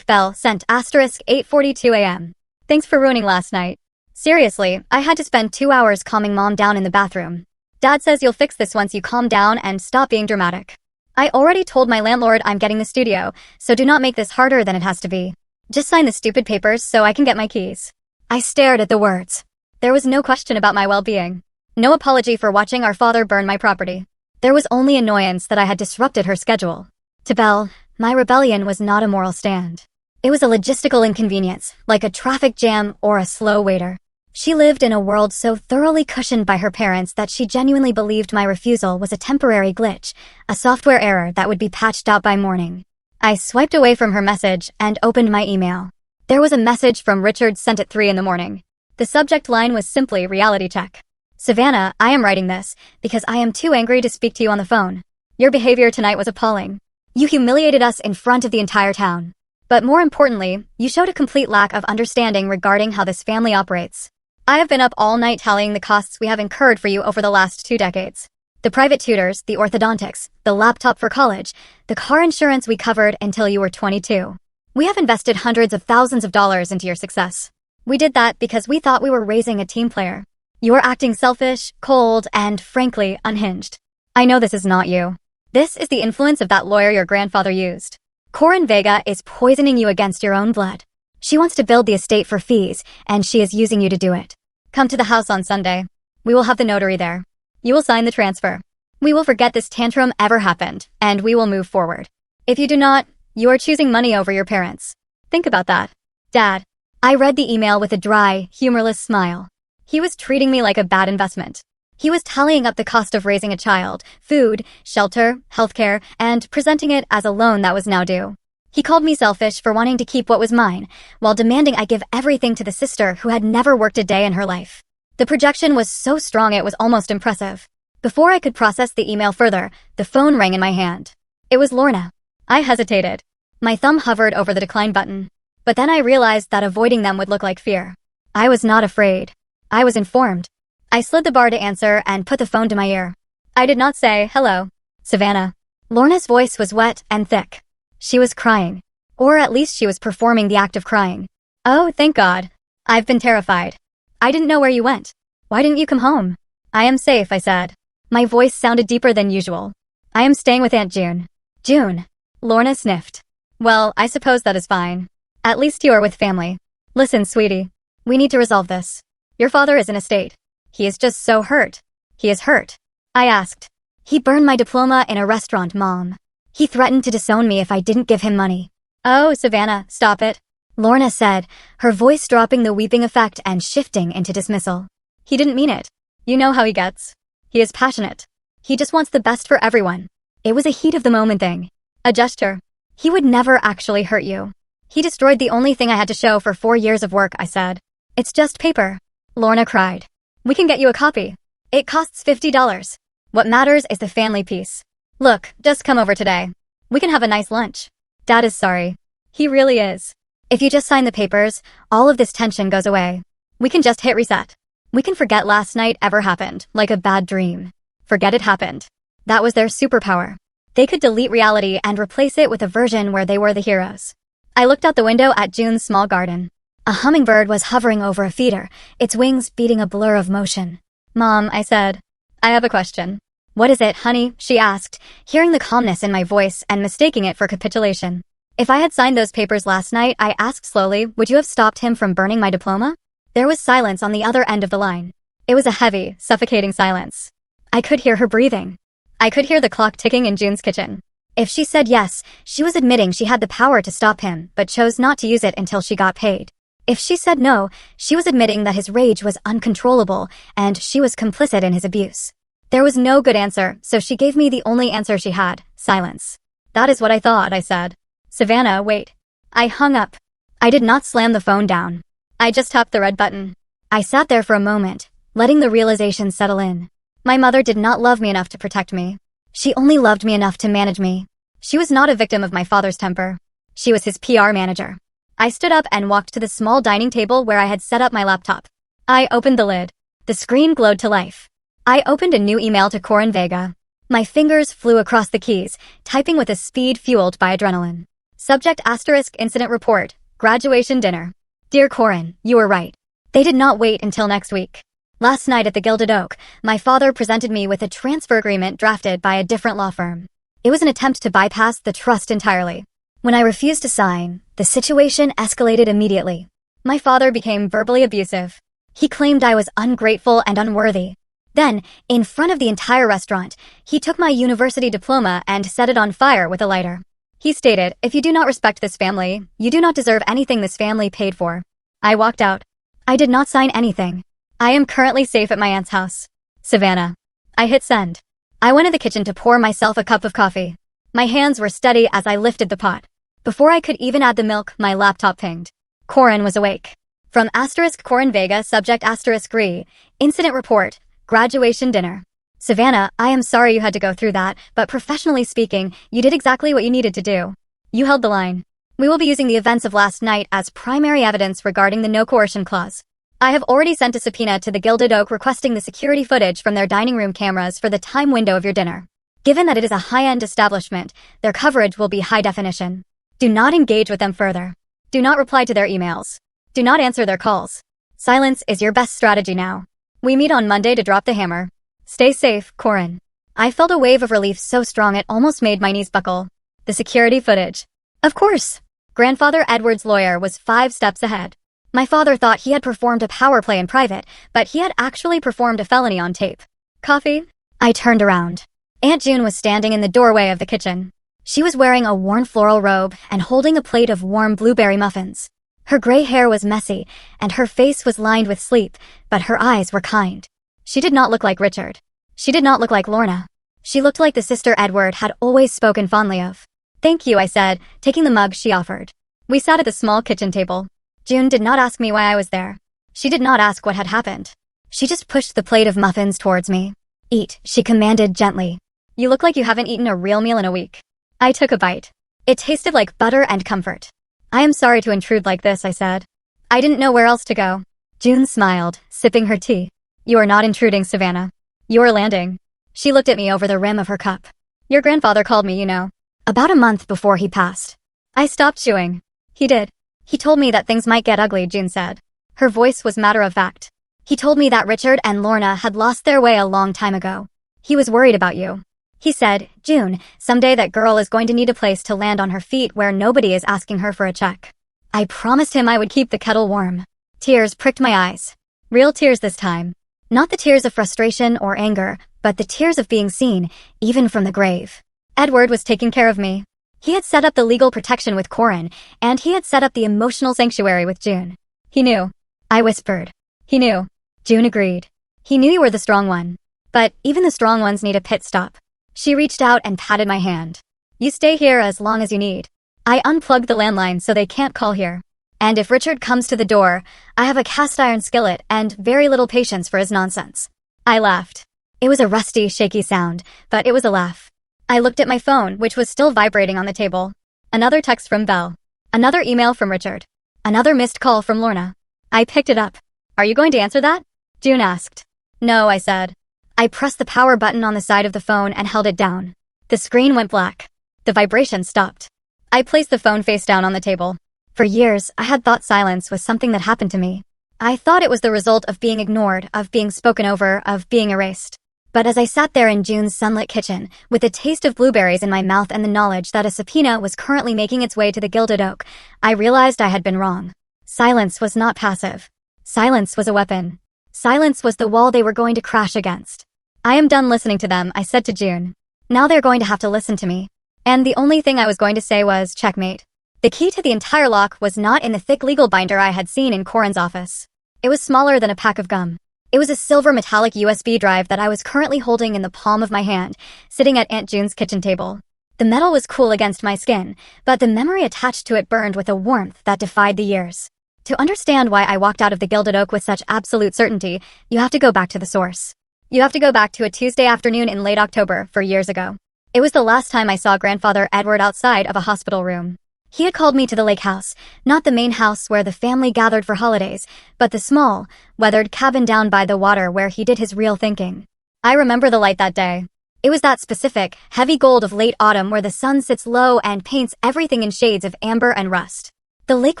*Bell sent *8:42 a.m. Thanks for ruining last night. Seriously, I had to spend 2 hours calming Mom down in the bathroom. Dad says you'll fix this once you calm down and stop being dramatic. I already told my landlord I'm getting the studio, so do not make this harder than it has to be. Just sign the stupid papers so I can get my keys. I stared at the words. There was no question about my well-being. No apology for watching our father burn my property. There was only annoyance that I had disrupted her schedule. To Belle, my rebellion was not a moral stand. It was a logistical inconvenience, like a traffic jam or a slow waiter. She lived in a world so thoroughly cushioned by her parents that she genuinely believed my refusal was a temporary glitch, a software error that would be patched out by morning. I swiped away from her message and opened my email. There was a message from Richard sent at 3 in the morning. The subject line was simply reality check. Savannah, I am writing this because I am too angry to speak to you on the phone. Your behavior tonight was appalling. You humiliated us in front of the entire town. But more importantly, you showed a complete lack of understanding regarding how this family operates. I have been up all night tallying the costs we have incurred for you over the last 2 decades. The private tutors, the orthodontics, the laptop for college, the car insurance we covered until you were 22. We have invested hundreds of thousands of dollars into your success. We did that because we thought we were raising a team player. You are acting selfish, cold, and frankly, unhinged. I know this is not you. This is the influence of that lawyer your grandfather used. Corin Vega is poisoning you against your own blood. She wants to build the estate for fees, and she is using you to do it. Come to the house on Sunday. We will have the notary there. You will sign the transfer. We will forget this tantrum ever happened, and we will move forward. If you do not, you are choosing money over your parents. Think about that. Dad. I read the email with a dry, humorless smile. He was treating me like a bad investment. He was tallying up the cost of raising a child, food, shelter, healthcare, and presenting it as a loan that was now due. He called me selfish for wanting to keep what was mine, while demanding I give everything to the sister who had never worked a day in her life. The projection was so strong it was almost impressive. Before I could process the email further, the phone rang in my hand. It was Lorna. I hesitated. My thumb hovered over the decline button. But then I realized that avoiding them would look like fear. I was not afraid. I was informed. I slid the bar to answer and put the phone to my ear. I did not say, hello, Savannah. Lorna's voice was wet and thick. She was crying. Or at least she was performing the act of crying. Oh, thank God. I've been terrified. I didn't know where you went. Why didn't you come home? I am safe, I said. My voice sounded deeper than usual. I am staying with Aunt June. June. Lorna sniffed. Well, I suppose that is fine. At least you are with family. Listen, sweetie. We need to resolve this. Your father is in a state. He is just so hurt. He is hurt. I asked. He burned my diploma in a restaurant, Mom. He threatened to disown me if I didn't give him money. Oh, Savannah, stop it. Lorna said, her voice dropping the weeping effect and shifting into dismissal. He didn't mean it. You know how he gets. He is passionate. He just wants the best for everyone. It was a heat of the moment thing. A gesture. He would never actually hurt you. He destroyed the only thing I had to show for 4 years of work, I said. It's just paper. Lorna cried. We can get you a copy. It costs $50. What matters is the family piece. Look, just come over today. We can have a nice lunch. Dad is sorry. He really is. If you just sign the papers, all of this tension goes away. We can just hit reset. We can forget last night ever happened, like a bad dream. Forget it happened. That was their superpower. They could delete reality and replace it with a version where they were the heroes. I looked out the window at June's small garden. A hummingbird was hovering over a feeder, its wings beating a blur of motion. Mom, I said. I have a question. What is it, honey? She asked, hearing the calmness in my voice and mistaking it for capitulation. If I had signed those papers last night, I asked slowly, would you have stopped him from burning my diploma? There was silence on the other end of the line. It was a heavy, suffocating silence. I could hear her breathing. I could hear the clock ticking in June's kitchen. If she said yes, she was admitting she had the power to stop him, but chose not to use it until she got paid. If she said no, she was admitting that his rage was uncontrollable, and she was complicit in his abuse. There was no good answer, so she gave me the only answer she had, silence. That is what I thought, I said. Savannah, wait. I hung up. I did not slam the phone down. I just tapped the red button. I sat there for a moment, letting the realization settle in. My mother did not love me enough to protect me. She only loved me enough to manage me. She was not a victim of my father's temper. She was his PR manager. I stood up and walked to the small dining table where I had set up my laptop. I opened the lid. The screen glowed to life. I opened a new email to Corin Vega. My fingers flew across the keys, typing with a speed fueled by adrenaline. Subject * incident report, graduation dinner. Dear Corin, you were right. They did not wait until next week. Last night at the Gilded Oak, my father presented me with a transfer agreement drafted by a different law firm. It was an attempt to bypass the trust entirely. When I refused to sign, the situation escalated immediately. My father became verbally abusive. He claimed I was ungrateful and unworthy. Then, in front of the entire restaurant, he took my university diploma and set it on fire with a lighter. He stated, if you do not respect this family, you do not deserve anything this family paid for. I walked out. I did not sign anything. I am currently safe at my aunt's house. Savannah. I hit send. I went in the kitchen to pour myself a cup of coffee. My hands were steady as I lifted the pot. Before I could even add the milk, my laptop pinged. Corin was awake. From * Corin Vega, subject * re, incident report, graduation dinner. Savannah, I am sorry you had to go through that, but professionally speaking, you did exactly what you needed to do. You held the line. We will be using the events of last night as primary evidence regarding the no coercion clause. I have already sent a subpoena to the Gilded Oak requesting the security footage from their dining room cameras for the time window of your dinner. Given that it is a high-end establishment, their coverage will be high definition. Do not engage with them further. Do not reply to their emails. Do not answer their calls. Silence is your best strategy now. We meet on Monday to drop the hammer. Stay safe, Corin. I felt a wave of relief so strong it almost made my knees buckle. The security footage. Of course. Grandfather Edward's lawyer was 5 steps ahead. My father thought he had performed a power play in private, but he had actually performed a felony on tape. Coffee? I turned around. Aunt June was standing in the doorway of the kitchen. She was wearing a worn floral robe and holding a plate of warm blueberry muffins. Her gray hair was messy, and her face was lined with sleep, but her eyes were kind. She did not look like Richard. She did not look like Lorna. She looked like the sister Edward had always spoken fondly of. Thank you, I said, taking the mug she offered. We sat at the small kitchen table. June did not ask me why I was there. She did not ask what had happened. She just pushed the plate of muffins towards me. Eat, she commanded gently. You look like you haven't eaten a real meal in a week. I took a bite. It tasted like butter and comfort. I am sorry to intrude like this, I said. I didn't know where else to go. June smiled, sipping her tea. You are not intruding, Savannah. You are landing. She looked at me over the rim of her cup. Your grandfather called me, you know. About a month before he passed. I stopped chewing. He did. He told me that things might get ugly, June said. Her voice was matter-of-fact. He told me that Richard and Lorna had lost their way a long time ago. He was worried about you. He said, June, someday that girl is going to need a place to land on her feet where nobody is asking her for a check. I promised him I would keep the kettle warm. Tears pricked my eyes. Real tears this time. Not the tears of frustration or anger, but the tears of being seen, even from the grave. Edward was taking care of me. He had set up the legal protection with Corin, and he had set up the emotional sanctuary with June. He knew. I whispered. He knew. June agreed. He knew you were the strong one. But even the strong ones need a pit stop. She reached out and patted my hand. You stay here as long as you need. I unplugged the landline so they can't call here. And if Richard comes to the door, I have a cast iron skillet and very little patience for his nonsense. I laughed. It was a rusty, shaky sound, but it was a laugh. I looked at my phone, which was still vibrating on the table. Another text from Belle. Another email from Richard. Another missed call from Lorna. I picked it up. Are you going to answer that? June asked. No, I said. I pressed the power button on the side of the phone and held it down. The screen went black. The vibration stopped. I placed the phone face down on the table. For years, I had thought silence was something that happened to me. I thought it was the result of being ignored, of being spoken over, of being erased. But as I sat there in June's sunlit kitchen, with the taste of blueberries in my mouth and the knowledge that a subpoena was currently making its way to the Gilded Oak, I realized I had been wrong. Silence was not passive. Silence was a weapon. Silence was the wall they were going to crash against. I am done listening to them, I said to June. Now they're going to have to listen to me. And the only thing I was going to say was, checkmate. The key to the entire lock was not in the thick legal binder I had seen in Corin's office. It was smaller than a pack of gum. It was a silver metallic USB drive that I was currently holding in the palm of my hand, sitting at Aunt June's kitchen table. The metal was cool against my skin, but the memory attached to it burned with a warmth that defied the years. To understand why I walked out of the Gilded Oak with such absolute certainty, you have to go back to the source. You have to go back to a Tuesday afternoon in late October 4 years ago. It was the last time I saw Grandfather Edward outside of a hospital room. He had called me to the lake house, not the main house where the family gathered for holidays, but the small, weathered cabin down by the water where he did his real thinking. I remember the light that day. It was that specific, heavy gold of late autumn where the sun sits low and paints everything in shades of amber and rust. The lake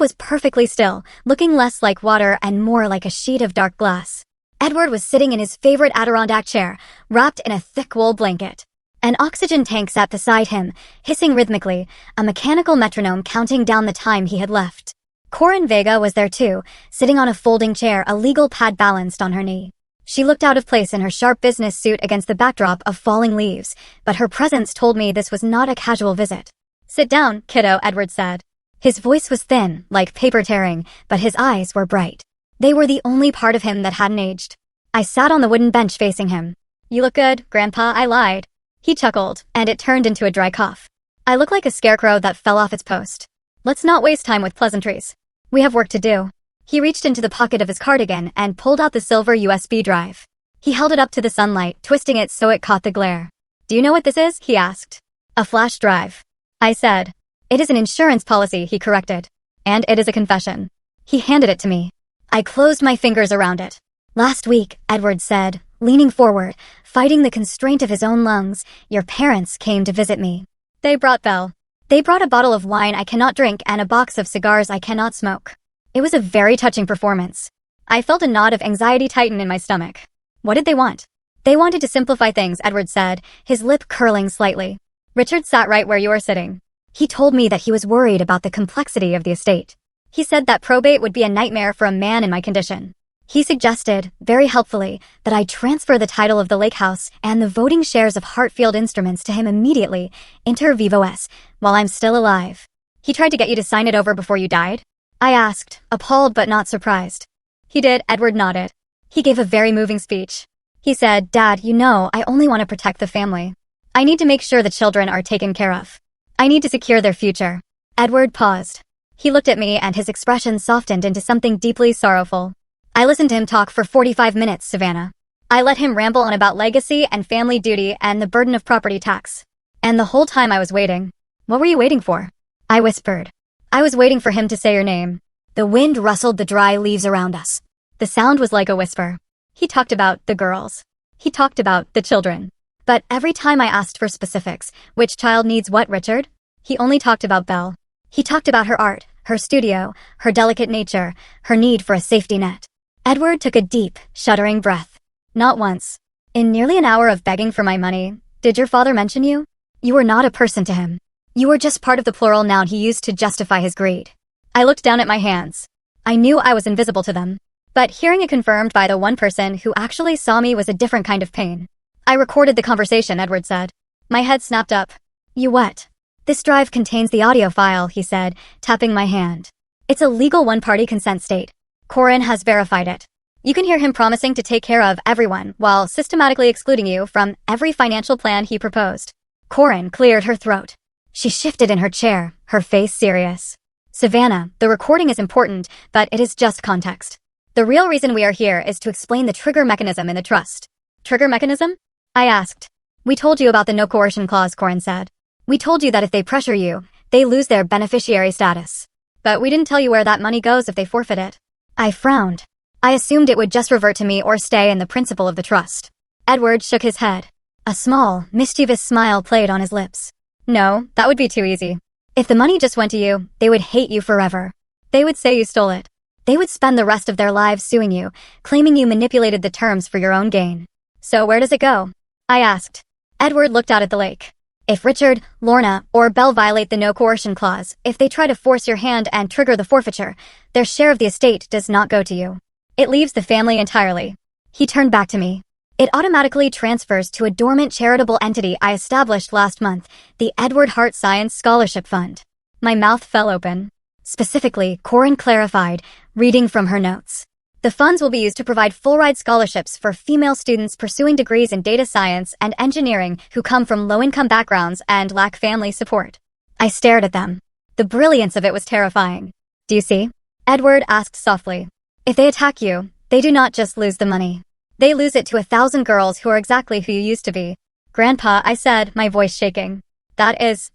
was perfectly still, looking less like water and more like a sheet of dark glass. Edward was sitting in his favorite Adirondack chair, wrapped in a thick wool blanket. An oxygen tank sat beside him, hissing rhythmically, a mechanical metronome counting down the time he had left. Corin Vega was there too, sitting on a folding chair, a legal pad balanced on her knee. She looked out of place in her sharp business suit against the backdrop of falling leaves, but her presence told me this was not a casual visit. Sit down, kiddo, Edward said. His voice was thin, like paper tearing, but his eyes were bright. They were the only part of him that hadn't aged. I sat on the wooden bench facing him. You look good, Grandpa, I lied. He chuckled, and it turned into a dry cough. I look like a scarecrow that fell off its post. Let's not waste time with pleasantries. We have work to do. He reached into the pocket of his cardigan and pulled out the silver USB drive. He held it up to the sunlight, twisting it so it caught the glare. Do you know what this is? He asked. A flash drive. I said. It is an insurance policy, he corrected. And it is a confession. He handed it to me. I closed my fingers around it. Last week, Edward said, leaning forward, fighting the constraint of his own lungs, your parents came to visit me. They brought Belle. They brought a bottle of wine I cannot drink and a box of cigars I cannot smoke. It was a very touching performance. I felt a knot of anxiety tighten in my stomach. What did they want? They wanted to simplify things, Edward said, his lip curling slightly. Richard sat right where you are sitting. He told me that he was worried about the complexity of the estate. He said that probate would be a nightmare for a man in my condition. He suggested, very helpfully, that I transfer the title of the lake house and the voting shares of Hartfield Instruments to him immediately, inter vivos, while I'm still alive. He tried to get you to sign it over before you died? I asked, appalled but not surprised. He did, Edward nodded. He gave a very moving speech. He said, Dad, you know, I only want to protect the family. I need to make sure the children are taken care of. I need to secure their future. Edward paused. He looked at me and his expression softened into something deeply sorrowful. I listened to him talk for 45 minutes, Savannah. I let him ramble on about legacy and family duty and the burden of property tax. And the whole time I was waiting. What were you waiting for? I whispered. I was waiting for him to say your name. The wind rustled the dry leaves around us. The sound was like a whisper. He talked about the girls. He talked about the children. But every time I asked for specifics, which child needs what, Richard? He only talked about Belle. He talked about her art, her studio, her delicate nature, her need for a safety net. Edward took a deep, shuddering breath. Not once. In nearly an hour of begging for my money, Did your father mention you? You were not a person to him. You were just part of the plural noun he used to justify his greed. I looked down at my hands. I knew I was invisible to them. But hearing it confirmed by the one person who actually saw me was a different kind of pain. I recorded the conversation, Edward said. My head snapped up. You what? This drive contains the audio file, he said, tapping my hand. It's a legal one-party consent state. Corin has verified it. You can hear him promising to take care of everyone while systematically excluding you from every financial plan he proposed. Corin cleared her throat. She shifted in her chair, her face serious. Savannah, the recording is important, but it is just context. The real reason we are here is to explain the trigger mechanism in the trust. Trigger mechanism? I asked. We told you about the no coercion clause, Corin said. We told you that if they pressure you, they lose their beneficiary status. But we didn't tell you where that money goes if they forfeit it. I frowned. I assumed it would just revert to me or stay in the principle of the trust. Edward shook his head. A small, mischievous smile played on his lips. No, that would be too easy. If the money just went to you, they would hate you forever. They would say you stole it. They would spend the rest of their lives suing you, claiming you manipulated the terms for your own gain. So where does it go? I asked. Edward looked out at the lake. If Richard, Lorna, or Belle violate the no coercion clause, if they try to force your hand and trigger the forfeiture, their share of the estate does not go to you. It leaves the family entirely. He turned back to me. It automatically transfers to a dormant charitable entity I established last month, the Edward Hart Science Scholarship Fund. My mouth fell open. Specifically, Corin clarified, reading from her notes. The funds will be used to provide full-ride scholarships for female students pursuing degrees in data science and engineering who come from low-income backgrounds and lack family support. I stared at them. The brilliance of it was terrifying. Do you see? Edward asked softly. If they attack you, they do not just lose the money. They lose it to 1,000 girls who are exactly who you used to be. Grandpa, I said, my voice shaking. That is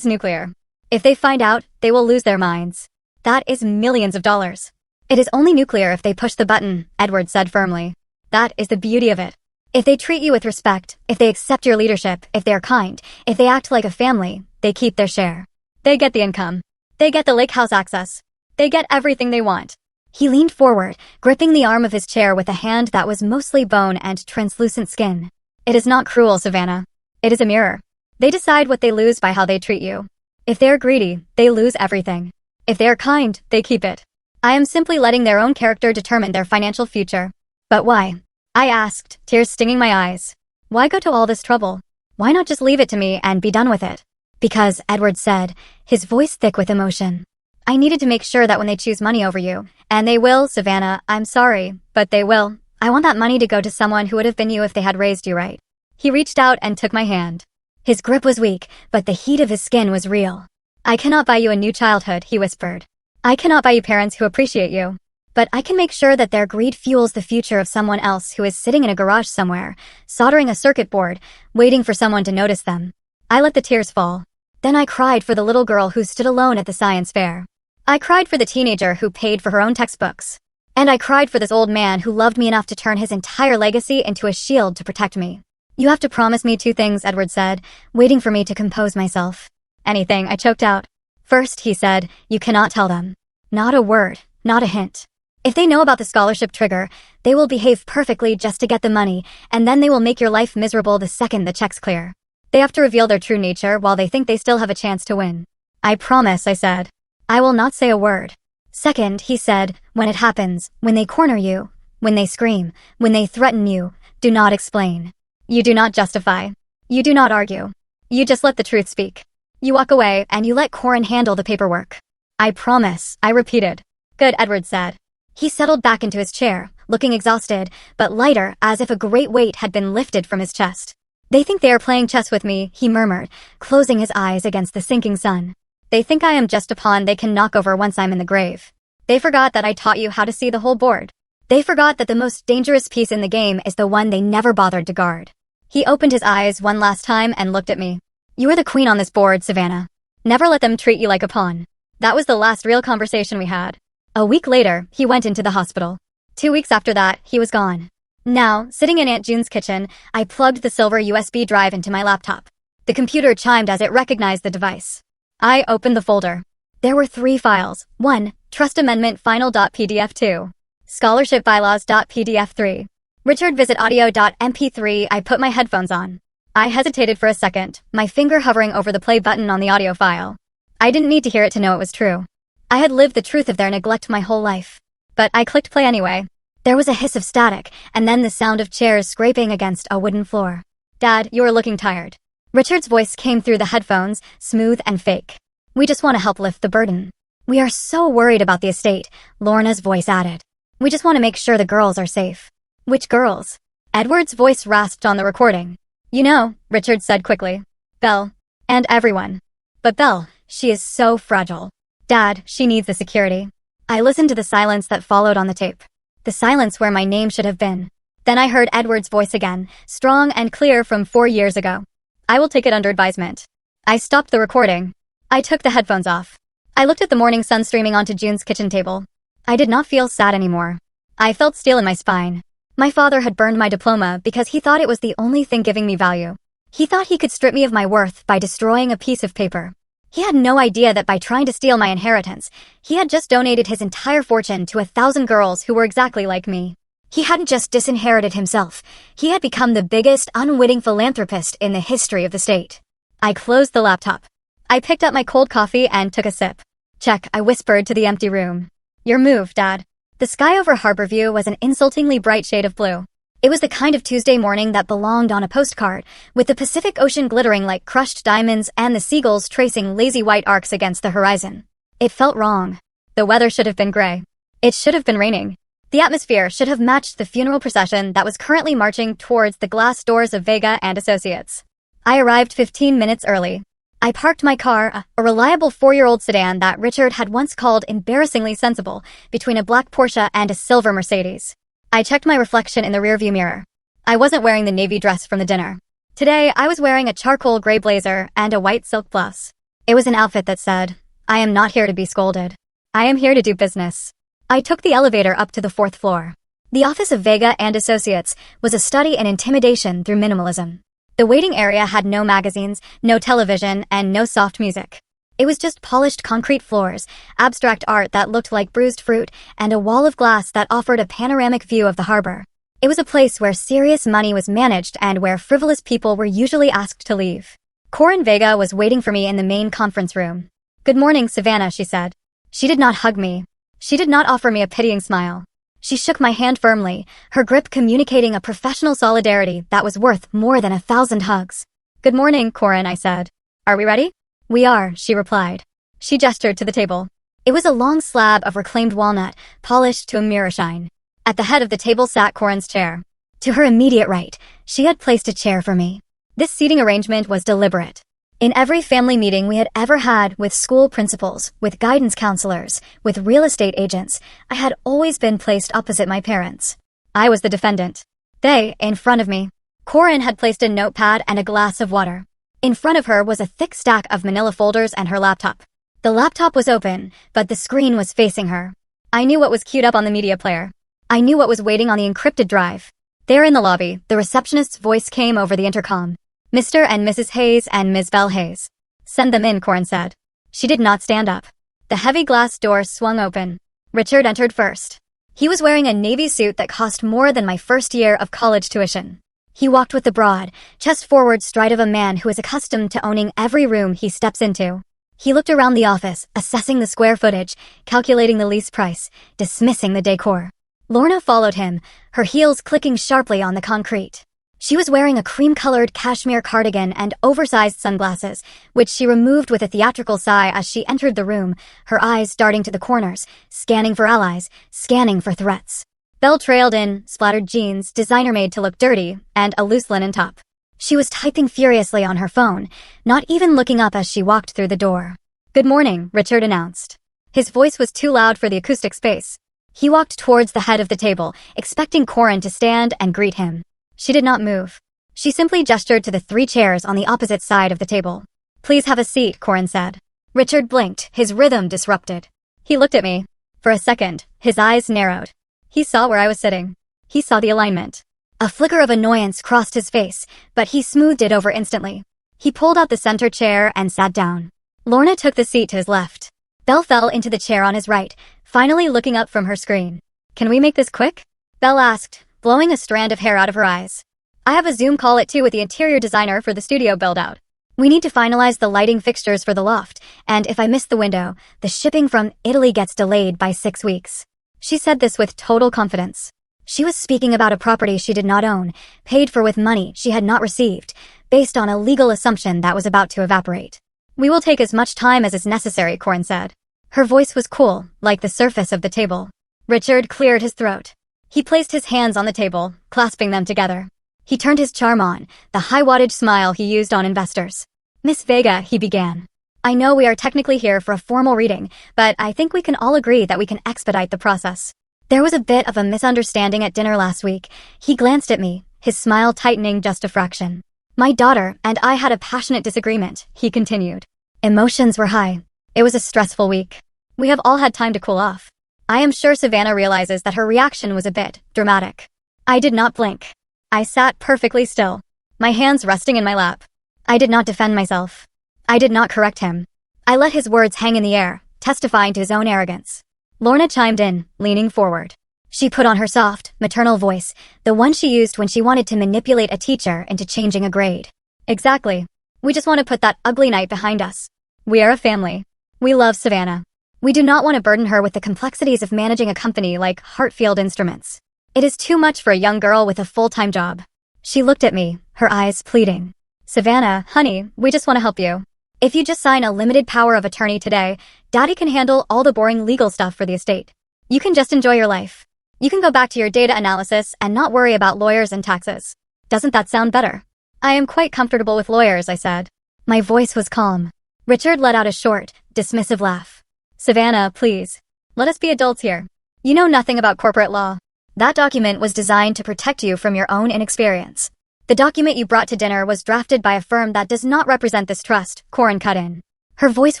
nuclear. If they find out, they will lose their minds. That is millions of dollars. It is only nuclear if they push the button, Edward said firmly. That is the beauty of it. If they treat you with respect, if they accept your leadership, if they are kind, if they act like a family, they keep their share. They get the income. They get the lake house access. They get everything they want. He leaned forward, gripping the arm of his chair with a hand that was mostly bone and translucent skin. It is not cruel, Savannah. It is a mirror. They decide what they lose by how they treat you. If they are greedy, they lose everything. If they are kind, they keep it. I am simply letting their own character determine their financial future. But why? I asked, tears stinging my eyes. Why go to all this trouble? Why not just leave it to me and be done with it? Because, Edward said, his voice thick with emotion. I needed to make sure that when they choose money over you, and they will, Savannah, I'm sorry, but they will, I want that money to go to someone who would have been you if they had raised you right. He reached out and took my hand. His grip was weak, but the heat of his skin was real. I cannot buy you a new childhood, he whispered. I cannot buy you parents who appreciate you. But I can make sure that their greed fuels the future of someone else who is sitting in a garage somewhere, soldering a circuit board, waiting for someone to notice them. I let the tears fall. Then I cried for the little girl who stood alone at the science fair. I cried for the teenager who paid for her own textbooks. And I cried for this old man who loved me enough to turn his entire legacy into a shield to protect me. You have to promise me 2 things, Edward said, waiting for me to compose myself. Anything, I choked out. First, he said, you cannot tell them. Not a word, not a hint. If they know about the scholarship trigger, they will behave perfectly just to get the money, and then they will make your life miserable the second the checks clear. They have to reveal their true nature while they think they still have a chance to win. I promise, I said. I will not say a word. Second, he said, when it happens, when they corner you, when they scream, when they threaten you, do not explain. You do not justify. You do not argue. You just let the truth speak. You walk away and you let Corin handle the paperwork. I promise, I repeated. Good, Edward said. He settled back into his chair, looking exhausted, but lighter, as if a great weight had been lifted from his chest. They think they are playing chess with me, he murmured, closing his eyes against the sinking sun. They think I am just a pawn they can knock over once I'm in the grave. They forgot that I taught you how to see the whole board. They forgot that the most dangerous piece in the game is the one they never bothered to guard. He opened his eyes one last time and looked at me. You are the queen on this board, Savannah. Never let them treat you like a pawn. That was the last real conversation we had. A week later, he went into the hospital. 2 weeks after that, he was gone. Now, sitting in Aunt June's kitchen, I plugged the silver USB drive into my laptop. The computer chimed as it recognized the device. I opened the folder. There were 3 files. 1. Trust Amendment Final.pdf 2. Scholarship Bylaws.pdf 3. Richard Visit Audio.mp3. I put my headphones on. I hesitated for a second, my finger hovering over the play button on the audio file. I didn't need to hear it to know it was true. I had lived the truth of their neglect my whole life. But I clicked play anyway. There was a hiss of static, and then the sound of chairs scraping against a wooden floor. Dad, you are looking tired. Richard's voice came through the headphones, smooth and fake. We just want to help lift the burden. We are so worried about the estate, Lorna's voice added. We just want to make sure the girls are safe. Which girls? Edward's voice rasped on the recording. You know, Richard said quickly. Belle. And everyone. But Belle, she is so fragile. Dad, she needs the security. I listened to the silence that followed on the tape. The silence where my name should have been. Then I heard Edward's voice again, strong and clear from 4 years ago. I will take it under advisement. I stopped the recording. I took the headphones off. I looked at the morning sun streaming onto June's kitchen table. I did not feel sad anymore. I felt steel in my spine. My father had burned my diploma because he thought it was the only thing giving me value. He thought he could strip me of my worth by destroying a piece of paper. He had no idea that by trying to steal my inheritance, he had just donated his entire fortune to 1,000 girls who were exactly like me. He hadn't just disinherited himself, he had become the biggest unwitting philanthropist in the history of the state. I closed the laptop. I picked up my cold coffee and took a sip. Check, I whispered to the empty room. Your move, Dad. The sky over Harborview was an insultingly bright shade of blue. It was the kind of Tuesday morning that belonged on a postcard, with the Pacific Ocean glittering like crushed diamonds and the seagulls tracing lazy white arcs against the horizon. It felt wrong. The weather should have been gray. It should have been raining. The atmosphere should have matched the funeral procession that was currently marching towards the glass doors of Vega and Associates. I arrived 15 minutes early. I parked my car, a reliable 4-year-old sedan that Richard had once called embarrassingly sensible, between a black Porsche and a silver Mercedes. I checked my reflection in the rearview mirror. I wasn't wearing the navy dress from the dinner. Today, I was wearing a charcoal gray blazer and a white silk blouse. It was an outfit that said, I am not here to be scolded. I am here to do business. I took the elevator up to the 4th floor. The office of Vega and Associates was a study in intimidation through minimalism. The waiting area had no magazines, no television, and no soft music. It was just polished concrete floors, abstract art that looked like bruised fruit, and a wall of glass that offered a panoramic view of the harbor. It was a place where serious money was managed and where frivolous people were usually asked to leave. Corinne Vega was waiting for me in the main conference room. Good morning, Savannah, she said. She did not hug me. She did not offer me a pitying smile. She shook my hand firmly, her grip communicating a professional solidarity that was worth more than 1,000 hugs. Good morning, Corinne, I said. Are we ready? We are, she replied. She gestured to the table. It was a long slab of reclaimed walnut, polished to a mirror shine. At the head of the table sat Corinne's chair. To her immediate right, she had placed a chair for me. This seating arrangement was deliberate. In every family meeting we had ever had with school principals, with guidance counselors, with real estate agents, I had always been placed opposite my parents. I was the defendant. They, in front of me. Corinne had placed a notepad and a glass of water. In front of her was a thick stack of manila folders and her laptop. The laptop was open, but the screen was facing her. I knew what was queued up on the media player. I knew what was waiting on the encrypted drive. There in the lobby, the receptionist's voice came over the intercom. Mr. and Mrs. Hayes and Ms. Belle Hayes. Send them in, Corinne said. She did not stand up. The heavy glass door swung open. Richard entered first. He was wearing a navy suit that cost more than my first year of college tuition. He walked with the broad, chest-forward stride of a man who is accustomed to owning every room he steps into. He looked around the office, assessing the square footage, calculating the lease price, dismissing the decor. Lorna followed him, her heels clicking sharply on the concrete. She was wearing a cream-colored cashmere cardigan and oversized sunglasses, which she removed with a theatrical sigh as she entered the room, her eyes darting to the corners, scanning for allies, scanning for threats. Belle trailed in, splattered jeans, designer-made to look dirty, and a loose linen top. She was typing furiously on her phone, not even looking up as she walked through the door. Good morning, Richard announced. His voice was too loud for the acoustic space. He walked towards the head of the table, expecting Corinne to stand and greet him. She did not move. She simply gestured to the 3 chairs on the opposite side of the table. Please have a seat, Corinne said. Richard blinked, his rhythm disrupted. He looked at me. For a second, his eyes narrowed. He saw where I was sitting. He saw the alignment. A flicker of annoyance crossed his face, but he smoothed it over instantly. He pulled out the center chair and sat down. Lorna took the seat to his left. Belle fell into the chair on his right, finally looking up from her screen. Can we make this quick? Belle asked, blowing a strand of hair out of her eyes. I have a Zoom call at 2 with the interior designer for the studio build-out. We need to finalize the lighting fixtures for the loft, and if I miss the window, the shipping from Italy gets delayed by 6 weeks. She said this with total confidence. She was speaking about a property she did not own, paid for with money she had not received, based on a legal assumption that was about to evaporate. We will take as much time as is necessary, Corin said. Her voice was cool, like the surface of the table. Richard cleared his throat. He placed his hands on the table, clasping them together. He turned his charm on, the high-wattage smile he used on investors. Miss Vega, he began. I know we are technically here for a formal reading, but I think we can all agree that we can expedite the process. There was a bit of a misunderstanding at dinner last week. He glanced at me, his smile tightening just a fraction. My daughter and I had a passionate disagreement, he continued. Emotions were high. It was a stressful week. We have all had time to cool off. I am sure Savannah realizes that her reaction was a bit dramatic. I did not blink. I sat perfectly still, my hands resting in my lap. I did not defend myself. I did not correct him. I let his words hang in the air, testifying to his own arrogance. Lorna chimed in, leaning forward. She put on her soft, maternal voice, the one she used when she wanted to manipulate a teacher into changing a grade. Exactly. We just want to put that ugly night behind us. We are a family. We love Savannah. We do not want to burden her with the complexities of managing a company like Hartfield Instruments. It is too much for a young girl with a full-time job. She looked at me, her eyes pleading. Savannah, honey, we just want to help you. If you just sign a limited power of attorney today, Daddy can handle all the boring legal stuff for the estate. You can just enjoy your life. You can go back to your data analysis and not worry about lawyers and taxes. Doesn't that sound better? I am quite comfortable with lawyers, I said. My voice was calm. Richard let out a short, dismissive laugh. Savannah, please. Let us be adults here. You know nothing about corporate law. That document was designed to protect you from your own inexperience. The document you brought to dinner was drafted by a firm that does not represent this trust, Corin cut in. Her voice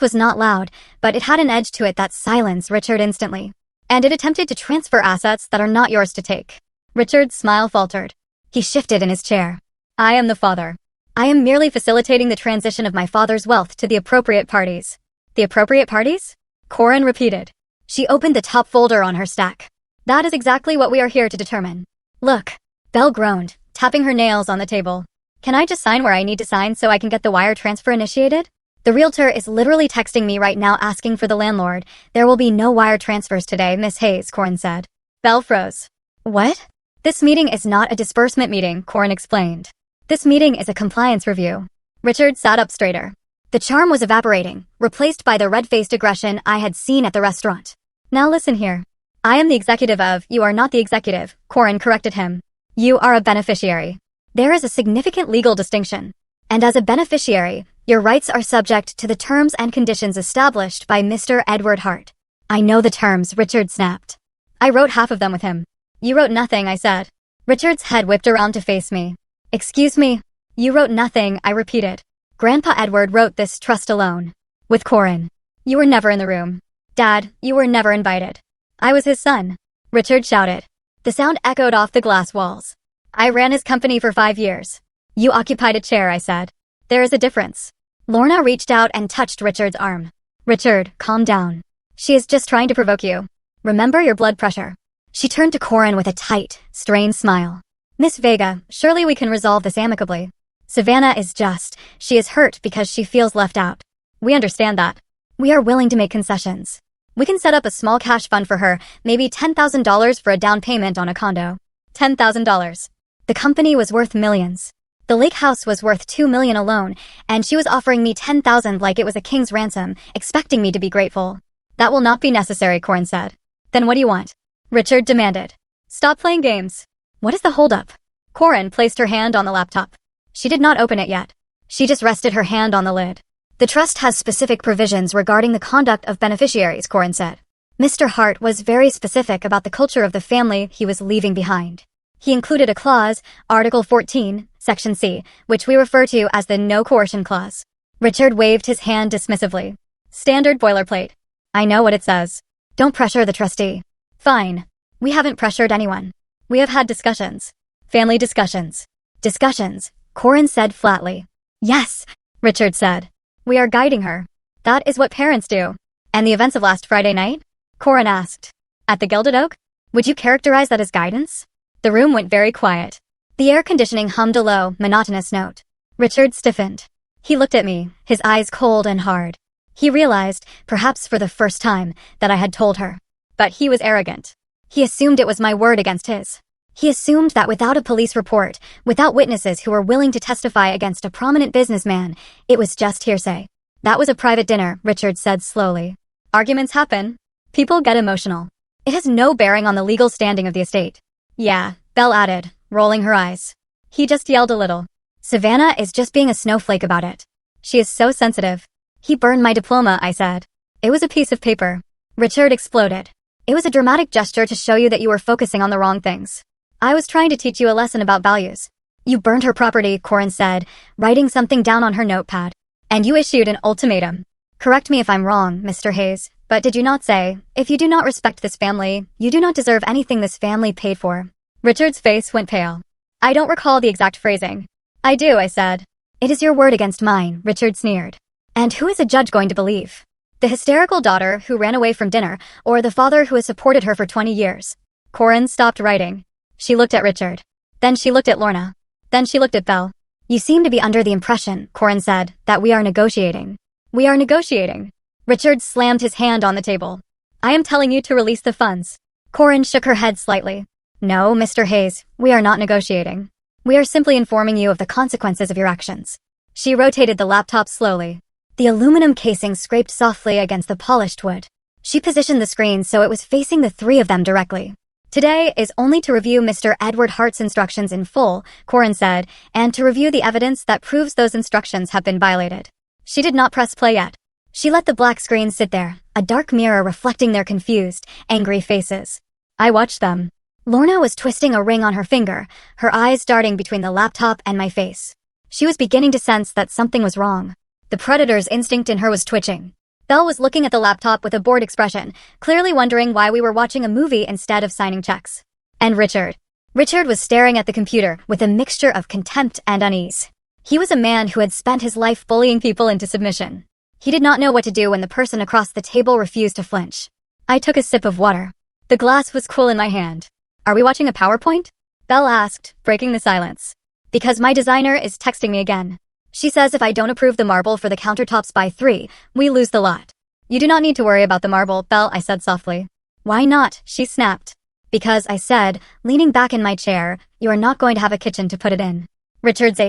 was not loud, but it had an edge to it that silenced Richard instantly. And it attempted to transfer assets that are not yours to take. Richard's smile faltered. He shifted in his chair. I am the father. I am merely facilitating the transition of my father's wealth to the appropriate parties. The appropriate parties? Corin repeated. She opened the top folder on her stack. That is exactly what we are here to determine. Look. Belle groaned, tapping her nails on the table. Can I just sign where I need to sign so I can get the wire transfer initiated? The realtor is literally texting me right now asking for the landlord. There will be no wire transfers today, Miss Hayes, Corin said. Belle froze. What? This meeting is not a disbursement meeting, Corin explained. This meeting is a compliance review. Richard sat up straighter. The charm was evaporating, replaced by the red-faced aggression I had seen at the restaurant. Now listen here. I am the executive of, you are not the executive, Corin corrected him. You are a beneficiary. There is a significant legal distinction. And as a beneficiary, your rights are subject to the terms and conditions established by Mr. Edward Hart. I know the terms, Richard snapped. I wrote half of them with him. You wrote nothing, I said. Richard's head whipped around to face me. Excuse me. You wrote nothing, I repeated. Grandpa Edward wrote this trust alone. With Corin. You were never in the room. Dad, you were never invited. I was his son. Richard shouted. The sound echoed off the glass walls. I ran his company for 5 years. You occupied a chair, I said. There is a difference. Lorna reached out and touched Richard's arm. Richard, calm down. She is just trying to provoke you. Remember your blood pressure. She turned to Corin with a tight, strained smile. Miss Vega, surely we can resolve this amicably. Savannah is just, she is hurt because she feels left out. We understand that. We are willing to make concessions. We can set up a small cash fund for her, maybe $10,000 for a down payment on a condo. $10,000. The company was worth millions. The lake house was worth $2 million alone, and she was offering me $10,000 like it was a king's ransom, expecting me to be grateful. That will not be necessary, Corin said. Then what do you want? Richard demanded. Stop playing games. What is the holdup? Corin placed her hand on the laptop. She did not open it yet. She just rested her hand on the lid. The trust has specific provisions regarding the conduct of beneficiaries, Corin said. Mr. Hart was very specific about the culture of the family he was leaving behind. He included a clause, Article 14, Section C, which we refer to as the no coercion clause. Richard waved his hand dismissively. Standard boilerplate. I know what it says. Don't pressure the trustee. Fine. We haven't pressured anyone. We have had discussions. Family discussions. Discussions, Corin said flatly. Yes, Richard said. We are guiding her. That is what parents do. And the events of last Friday night? Corin asked. At the Gilded Oak? Would you characterize that as guidance? The room went very quiet. The air conditioning hummed a low, monotonous note. Richard stiffened. He looked at me, his eyes cold and hard. He realized, perhaps for the first time, that I had told her. But he was arrogant. He assumed it was my word against his. He assumed that without a police report, without witnesses who were willing to testify against a prominent businessman, it was just hearsay. That was a private dinner, Richard said slowly. Arguments happen. People get emotional. It has no bearing on the legal standing of the estate. Yeah, Belle added, rolling her eyes. He just yelled a little. Savannah is just being a snowflake about it. She is so sensitive. He burned my diploma, I said. It was a piece of paper. Richard exploded. It was a dramatic gesture to show you that you were focusing on the wrong things. I was trying to teach you a lesson about values. You burned her property, Corin said, writing something down on her notepad. And you issued an ultimatum. Correct me if I'm wrong, Mr. Hayes, but did you not say, if you do not respect this family, you do not deserve anything this family paid for? Richard's face went pale. I don't recall the exact phrasing. I do, I said. It is your word against mine, Richard sneered. And who is a judge going to believe? The hysterical daughter who ran away from dinner, or the father who has supported her for 20 years? Corin stopped writing. She looked at Richard. Then she looked at Lorna. Then she looked at Belle. You seem to be under the impression, Corin said, that we are negotiating. We are negotiating. Richard slammed his hand on the table. I am telling you to release the funds. Corin shook her head slightly. No, Mr. Hayes, we are not negotiating. We are simply informing you of the consequences of your actions. She rotated the laptop slowly. The aluminum casing scraped softly against the polished wood. She positioned the screen so it was facing the three of them directly. Today is only to review Mr. Edward Hart's instructions in full, Corin said, and to review the evidence that proves those instructions have been violated. She did not press play yet. She let the black screen sit there, a dark mirror reflecting their confused, angry faces. I watched them. Lorna was twisting a ring on her finger, her eyes darting between the laptop and my face. She was beginning to sense that something was wrong. The predator's instinct in her was twitching. Belle was looking at the laptop with a bored expression, clearly wondering why we were watching a movie instead of signing checks. And Richard. Richard was staring at the computer with a mixture of contempt and unease. He was a man who had spent his life bullying people into submission. He did not know what to do when the person across the table refused to flinch. I took a sip of water. The glass was cool in my hand. Are we watching a PowerPoint? Belle asked, breaking the silence. Because my designer is texting me again. She says if I don't approve the marble for the countertops by 3, we lose the lot. You do not need to worry about the marble, Belle, I said softly. Why not? She snapped. Because I said, leaning back in my chair, you are not going to have a kitchen to put it in. Richard's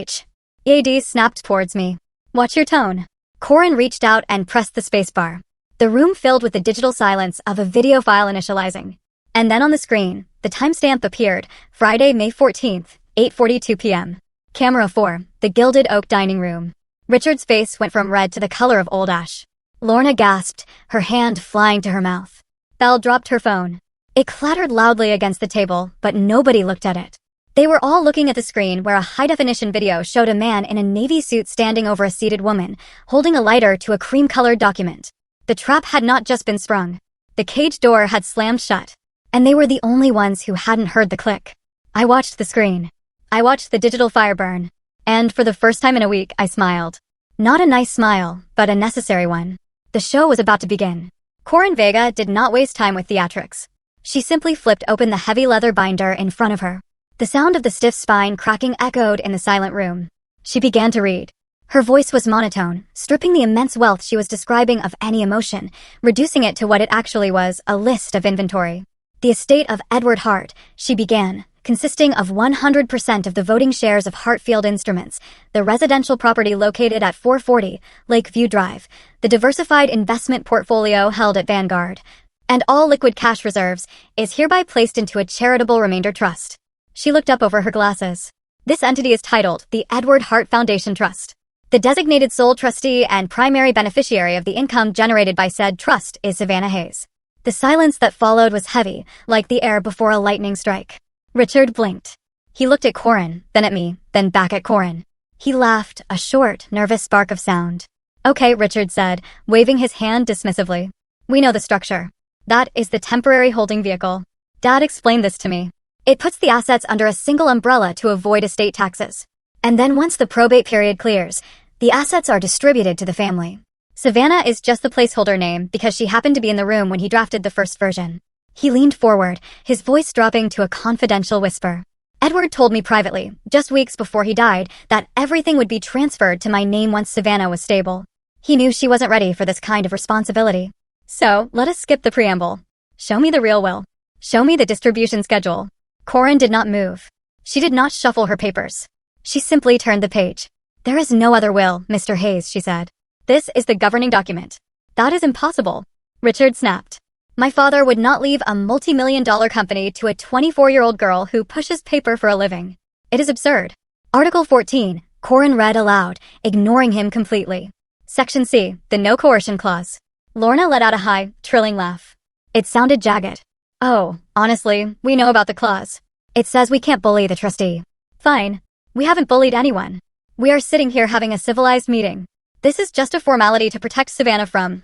EAD snapped towards me. Watch your tone. Corin reached out and pressed the spacebar. The room filled with the digital silence of a video file initializing. And then on the screen, the timestamp appeared, Friday, May 14th, 8:42 p.m. Camera 4, the Gilded Oak Dining Room. Richard's face went from red to the color of old ash. Lorna gasped, her hand flying to her mouth. Belle dropped her phone. It clattered loudly against the table, but nobody looked at it. They were all looking at the screen where a high-definition video showed a man in a navy suit standing over a seated woman, holding a lighter to a cream-colored document. The trap had not just been sprung. The cage door had slammed shut. And they were the only ones who hadn't heard the click. I watched the screen. I watched the digital fire burn. And for the first time in a week, I smiled. Not a nice smile, but a necessary one. The show was about to begin. Corin Vega did not waste time with theatrics. She simply flipped open the heavy leather binder in front of her. The sound of the stiff spine cracking echoed in the silent room. She began to read. Her voice was monotone, stripping the immense wealth she was describing of any emotion, reducing it to what it actually was, a list of inventory. The estate of Edward Hart, she began, consisting of 100% of the voting shares of Hartfield Instruments, the residential property located at 440 Lakeview Drive, the diversified investment portfolio held at Vanguard, and all liquid cash reserves, is hereby placed into a charitable remainder trust. She looked up over her glasses. This entity is titled the Edward Hart Foundation Trust. The designated sole trustee and primary beneficiary of the income generated by said trust is Savannah Hayes. The silence that followed was heavy, like the air before a lightning strike. Richard blinked. He looked at Corin, then at me, then back at Corin. He laughed, a short, nervous spark of sound. Okay, Richard said, waving his hand dismissively. We know the structure. That is the temporary holding vehicle. Dad explained this to me. It puts the assets under a single umbrella to avoid estate taxes. And then once the probate period clears, the assets are distributed to the family. Savannah is just the placeholder name because she happened to be in the room when he drafted the first version. He leaned forward, his voice dropping to a confidential whisper. Edward told me privately, just weeks before he died, that everything would be transferred to my name once Savannah was stable. He knew she wasn't ready for this kind of responsibility. So, let us skip the preamble. Show me the real will. Show me the distribution schedule. Corin did not move. She did not shuffle her papers. She simply turned the page. There is no other will, Mr. Hayes, she said. This is the governing document. That is impossible. Richard snapped. My father would not leave a multi-million-dollar company to a 24-year-old girl who pushes paper for a living. It is absurd. Article 14, Corin read aloud, ignoring him completely. Section C, the no coercion clause. Lorna let out a high, trilling laugh. It sounded jagged. Oh, honestly, we know about the clause. It says we can't bully the trustee. Fine. We haven't bullied anyone. We are sitting here having a civilized meeting. This is just a formality to protect Savannah from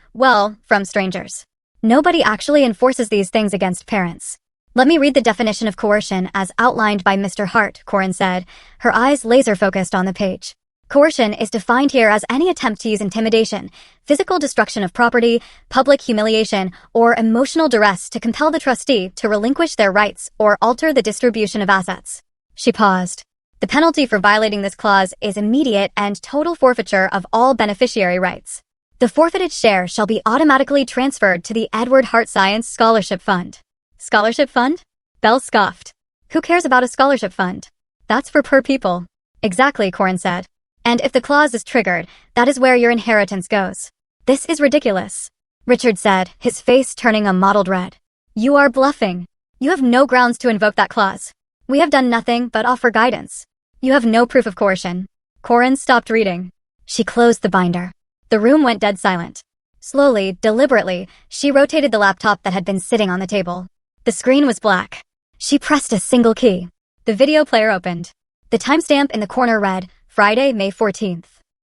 strangers. Nobody actually enforces these things against parents. Let me read the definition of coercion as outlined by Mr. Hart, Corin said, her eyes laser-focused on the page. Coercion is defined here as any attempt to use intimidation, physical destruction of property, public humiliation, or emotional duress to compel the trustee to relinquish their rights or alter the distribution of assets. She paused. The penalty for violating this clause is immediate and total forfeiture of all beneficiary rights. The forfeited share shall be automatically transferred to the Edward Hart Science Scholarship Fund. Scholarship fund? Bell scoffed. Who cares about a scholarship fund? That's for poor people. Exactly, Corin said. And if the clause is triggered, that is where your inheritance goes. This is ridiculous. Richard said, his face turning a mottled red. You are bluffing. You have no grounds to invoke that clause. We have done nothing but offer guidance. You have no proof of coercion. Corin stopped reading. She closed the binder. The room went dead silent. Slowly, deliberately, she rotated the laptop that had been sitting on the table. The screen was black. She pressed a single key. The video player opened. The timestamp in the corner read, Friday, May 14th.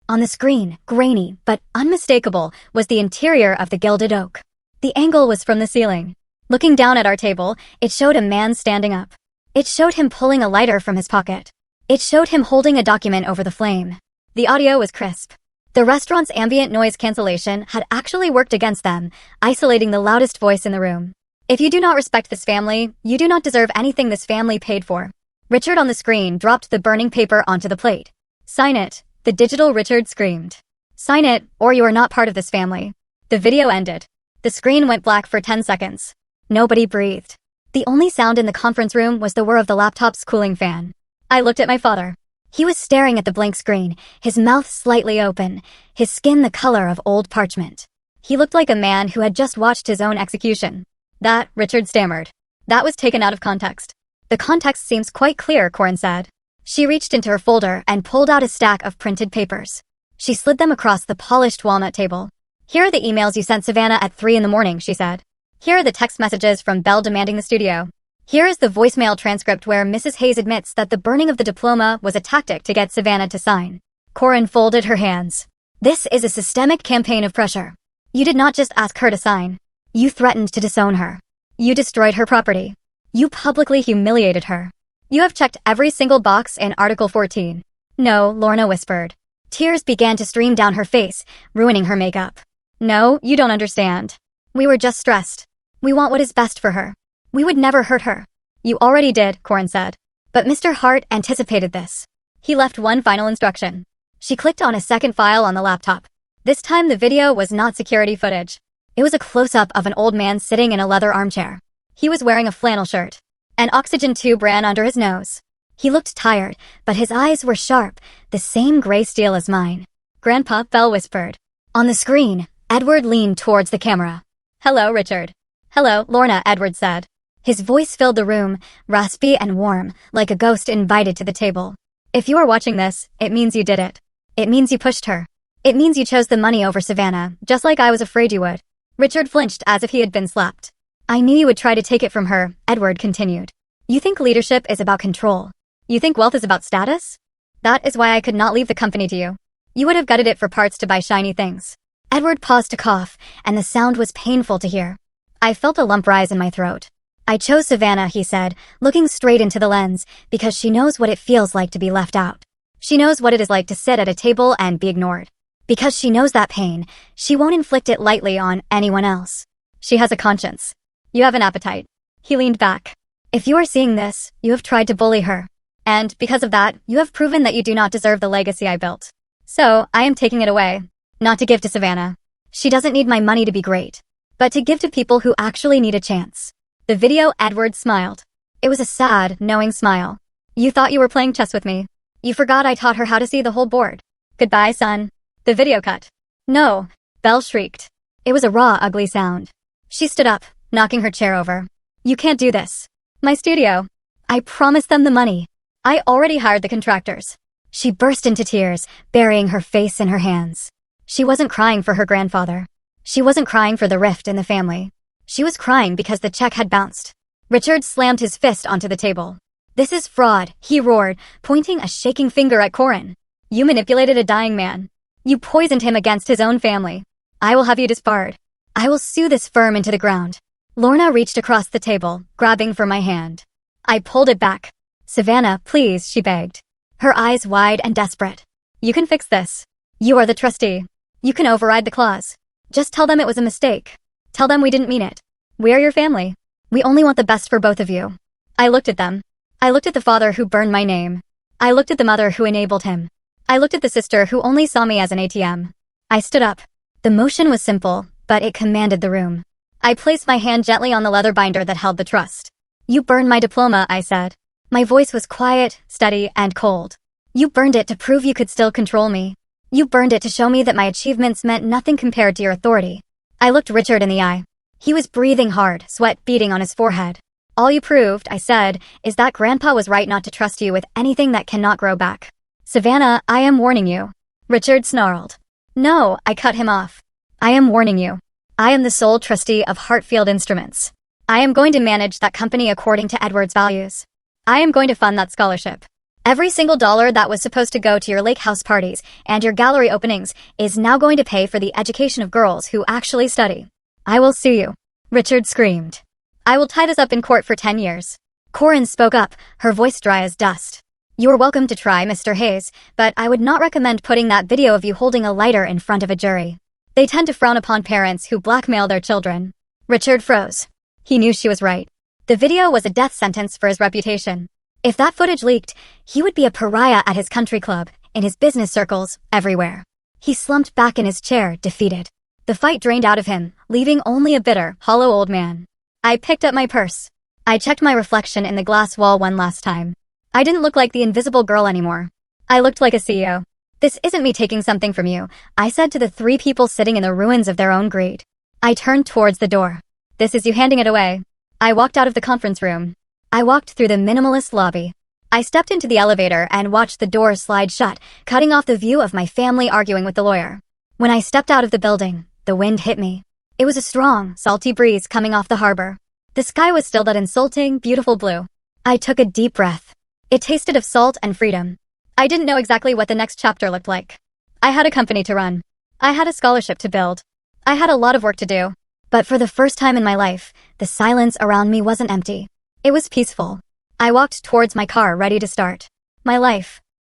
On the screen, grainy but unmistakable, was the interior of the gilded oak. The angle was from the ceiling. Looking down at our table, it showed a man standing up. It showed him pulling a lighter from his pocket. It showed him holding a document over the flame. The audio was crisp. The restaurant's ambient noise cancellation had actually worked against them, isolating the loudest voice in the room. If you do not respect this family, you do not deserve anything this family paid for. Richard on the screen dropped the burning paper onto the plate. Sign it, the digital Richard screamed. Sign it, or you are not part of this family. The video ended. The screen went black for 10 seconds. Nobody breathed. The only sound in the conference room was the whir of the laptop's cooling fan. I looked at my father. He was staring at the blank screen, his mouth slightly open, his skin the color of old parchment. He looked like a man who had just watched his own execution. That, Richard stammered. That was taken out of context. The context seems quite clear, Corin said. She reached into her folder and pulled out a stack of printed papers. She slid them across the polished walnut table. Here are the emails you sent Savannah at 3 a.m, she said. Here are the text messages from Belle demanding the studio. Here is the voicemail transcript where Mrs. Hayes admits that the burning of the diploma was a tactic to get Savannah to sign. Corin folded her hands. This is a systemic campaign of pressure. You did not just ask her to sign. You threatened to disown her. You destroyed her property. You publicly humiliated her. You have checked every single box in Article 14. No, Lorna whispered. Tears began to stream down her face, ruining her makeup. No, you don't understand. We were just stressed. We want what is best for her. We would never hurt her. You already did, Corin said. But Mr. Hart anticipated this. He left one final instruction. She clicked on a second file on the laptop. This time the video was not security footage. It was a close-up of an old man sitting in a leather armchair. He was wearing a flannel shirt. An oxygen tube ran under his nose. He looked tired, but his eyes were sharp, the same gray steel as mine. Grandpa, Belle whispered. On the screen, Edward leaned towards the camera. Hello, Richard. Hello, Lorna, Edward said. His voice filled the room, raspy and warm, like a ghost invited to the table. If you are watching this, it means you did it. It means you pushed her. It means you chose the money over Savannah, just like I was afraid you would. Richard flinched as if he had been slapped. I knew you would try to take it from her, Edward continued. You think leadership is about control. You think wealth is about status? That is why I could not leave the company to you. You would have gutted it for parts to buy shiny things. Edward paused to cough, and the sound was painful to hear. I felt a lump rise in my throat. I chose Savannah, he said, looking straight into the lens, because she knows what it feels like to be left out. She knows what it is like to sit at a table and be ignored. Because she knows that pain, she won't inflict it lightly on anyone else. She has a conscience. You have an appetite. He leaned back. If you are seeing this, you have tried to bully her. And because of that, you have proven that you do not deserve the legacy I built. So, I am taking it away. Not to give to Savannah. She doesn't need my money to be great, but to give to people who actually need a chance. The video. Edward smiled. It was a sad, knowing smile. You thought you were playing chess with me. You forgot I taught her how to see the whole board. Goodbye, son. The video cut. No, Belle shrieked. It was a raw, ugly sound. She stood up, knocking her chair over. You can't do this. My studio. I promised them the money. I already hired the contractors. She burst into tears, burying her face in her hands. She wasn't crying for her grandfather. She wasn't crying for the rift in the family. She was crying because the check had bounced. Richard slammed his fist onto the table. This is fraud, he roared, pointing a shaking finger at Corin. You manipulated a dying man. You poisoned him against his own family. I will have you disbarred. I will sue this firm into the ground. Lorna reached across the table, grabbing for my hand. I pulled it back. Savannah, please, she begged. Her eyes wide and desperate. You can fix this. You are the trustee. You can override the clause. Just tell them it was a mistake. Tell them we didn't mean it. We are your family. We only want the best for both of you. I looked at them. I looked at the father who burned my name. I looked at the mother who enabled him. I looked at the sister who only saw me as an ATM. I stood up. The motion was simple, but it commanded the room. I placed my hand gently on the leather binder that held the trust. You burned my diploma, I said. My voice was quiet, steady, and cold. You burned it to prove you could still control me. You burned it to show me that my achievements meant nothing compared to your authority. I looked Richard in the eye. He was breathing hard, sweat beading on his forehead. All you proved, I said, is that Grandpa was right not to trust you with anything that cannot grow back. Savannah, I am warning you. Richard snarled. No, I cut him off. I am warning you. I am the sole trustee of Hartfield Instruments. I am going to manage that company according to Edward's values. I am going to fund that scholarship. Every single dollar that was supposed to go to your lake house parties and your gallery openings is now going to pay for the education of girls who actually study. I will sue you. Richard screamed. I will tie this up in court for 10 years. Corin spoke up, her voice dry as dust. You are welcome to try, Mr. Hayes, but I would not recommend putting that video of you holding a lighter in front of a jury. They tend to frown upon parents who blackmail their children. Richard froze. He knew she was right. The video was a death sentence for his reputation. If that footage leaked, he would be a pariah at his country club, in his business circles, everywhere. He slumped back in his chair, defeated. The fight drained out of him, leaving only a bitter, hollow old man. I picked up my purse. I checked my reflection in the glass wall one last time. I didn't look like the invisible girl anymore. I looked like a CEO. This isn't me taking something from you, I said to the 3 people sitting in the ruins of their own greed. I turned towards the door. This is you handing it away. I walked out of the conference room. I walked through the minimalist lobby. I stepped into the elevator and watched the doors slide shut, cutting off the view of my family arguing with the lawyer. When I stepped out of the building, the wind hit me. It was a strong, salty breeze coming off the harbor. The sky was still that insulting, beautiful blue. I took a deep breath. It tasted of salt and freedom. I didn't know exactly what the next chapter looked like. I had a company to run. I had a scholarship to build. I had a lot of work to do. But for the first time in my life, the silence around me wasn't empty. It was peaceful. I walked towards my car ready to start. My life.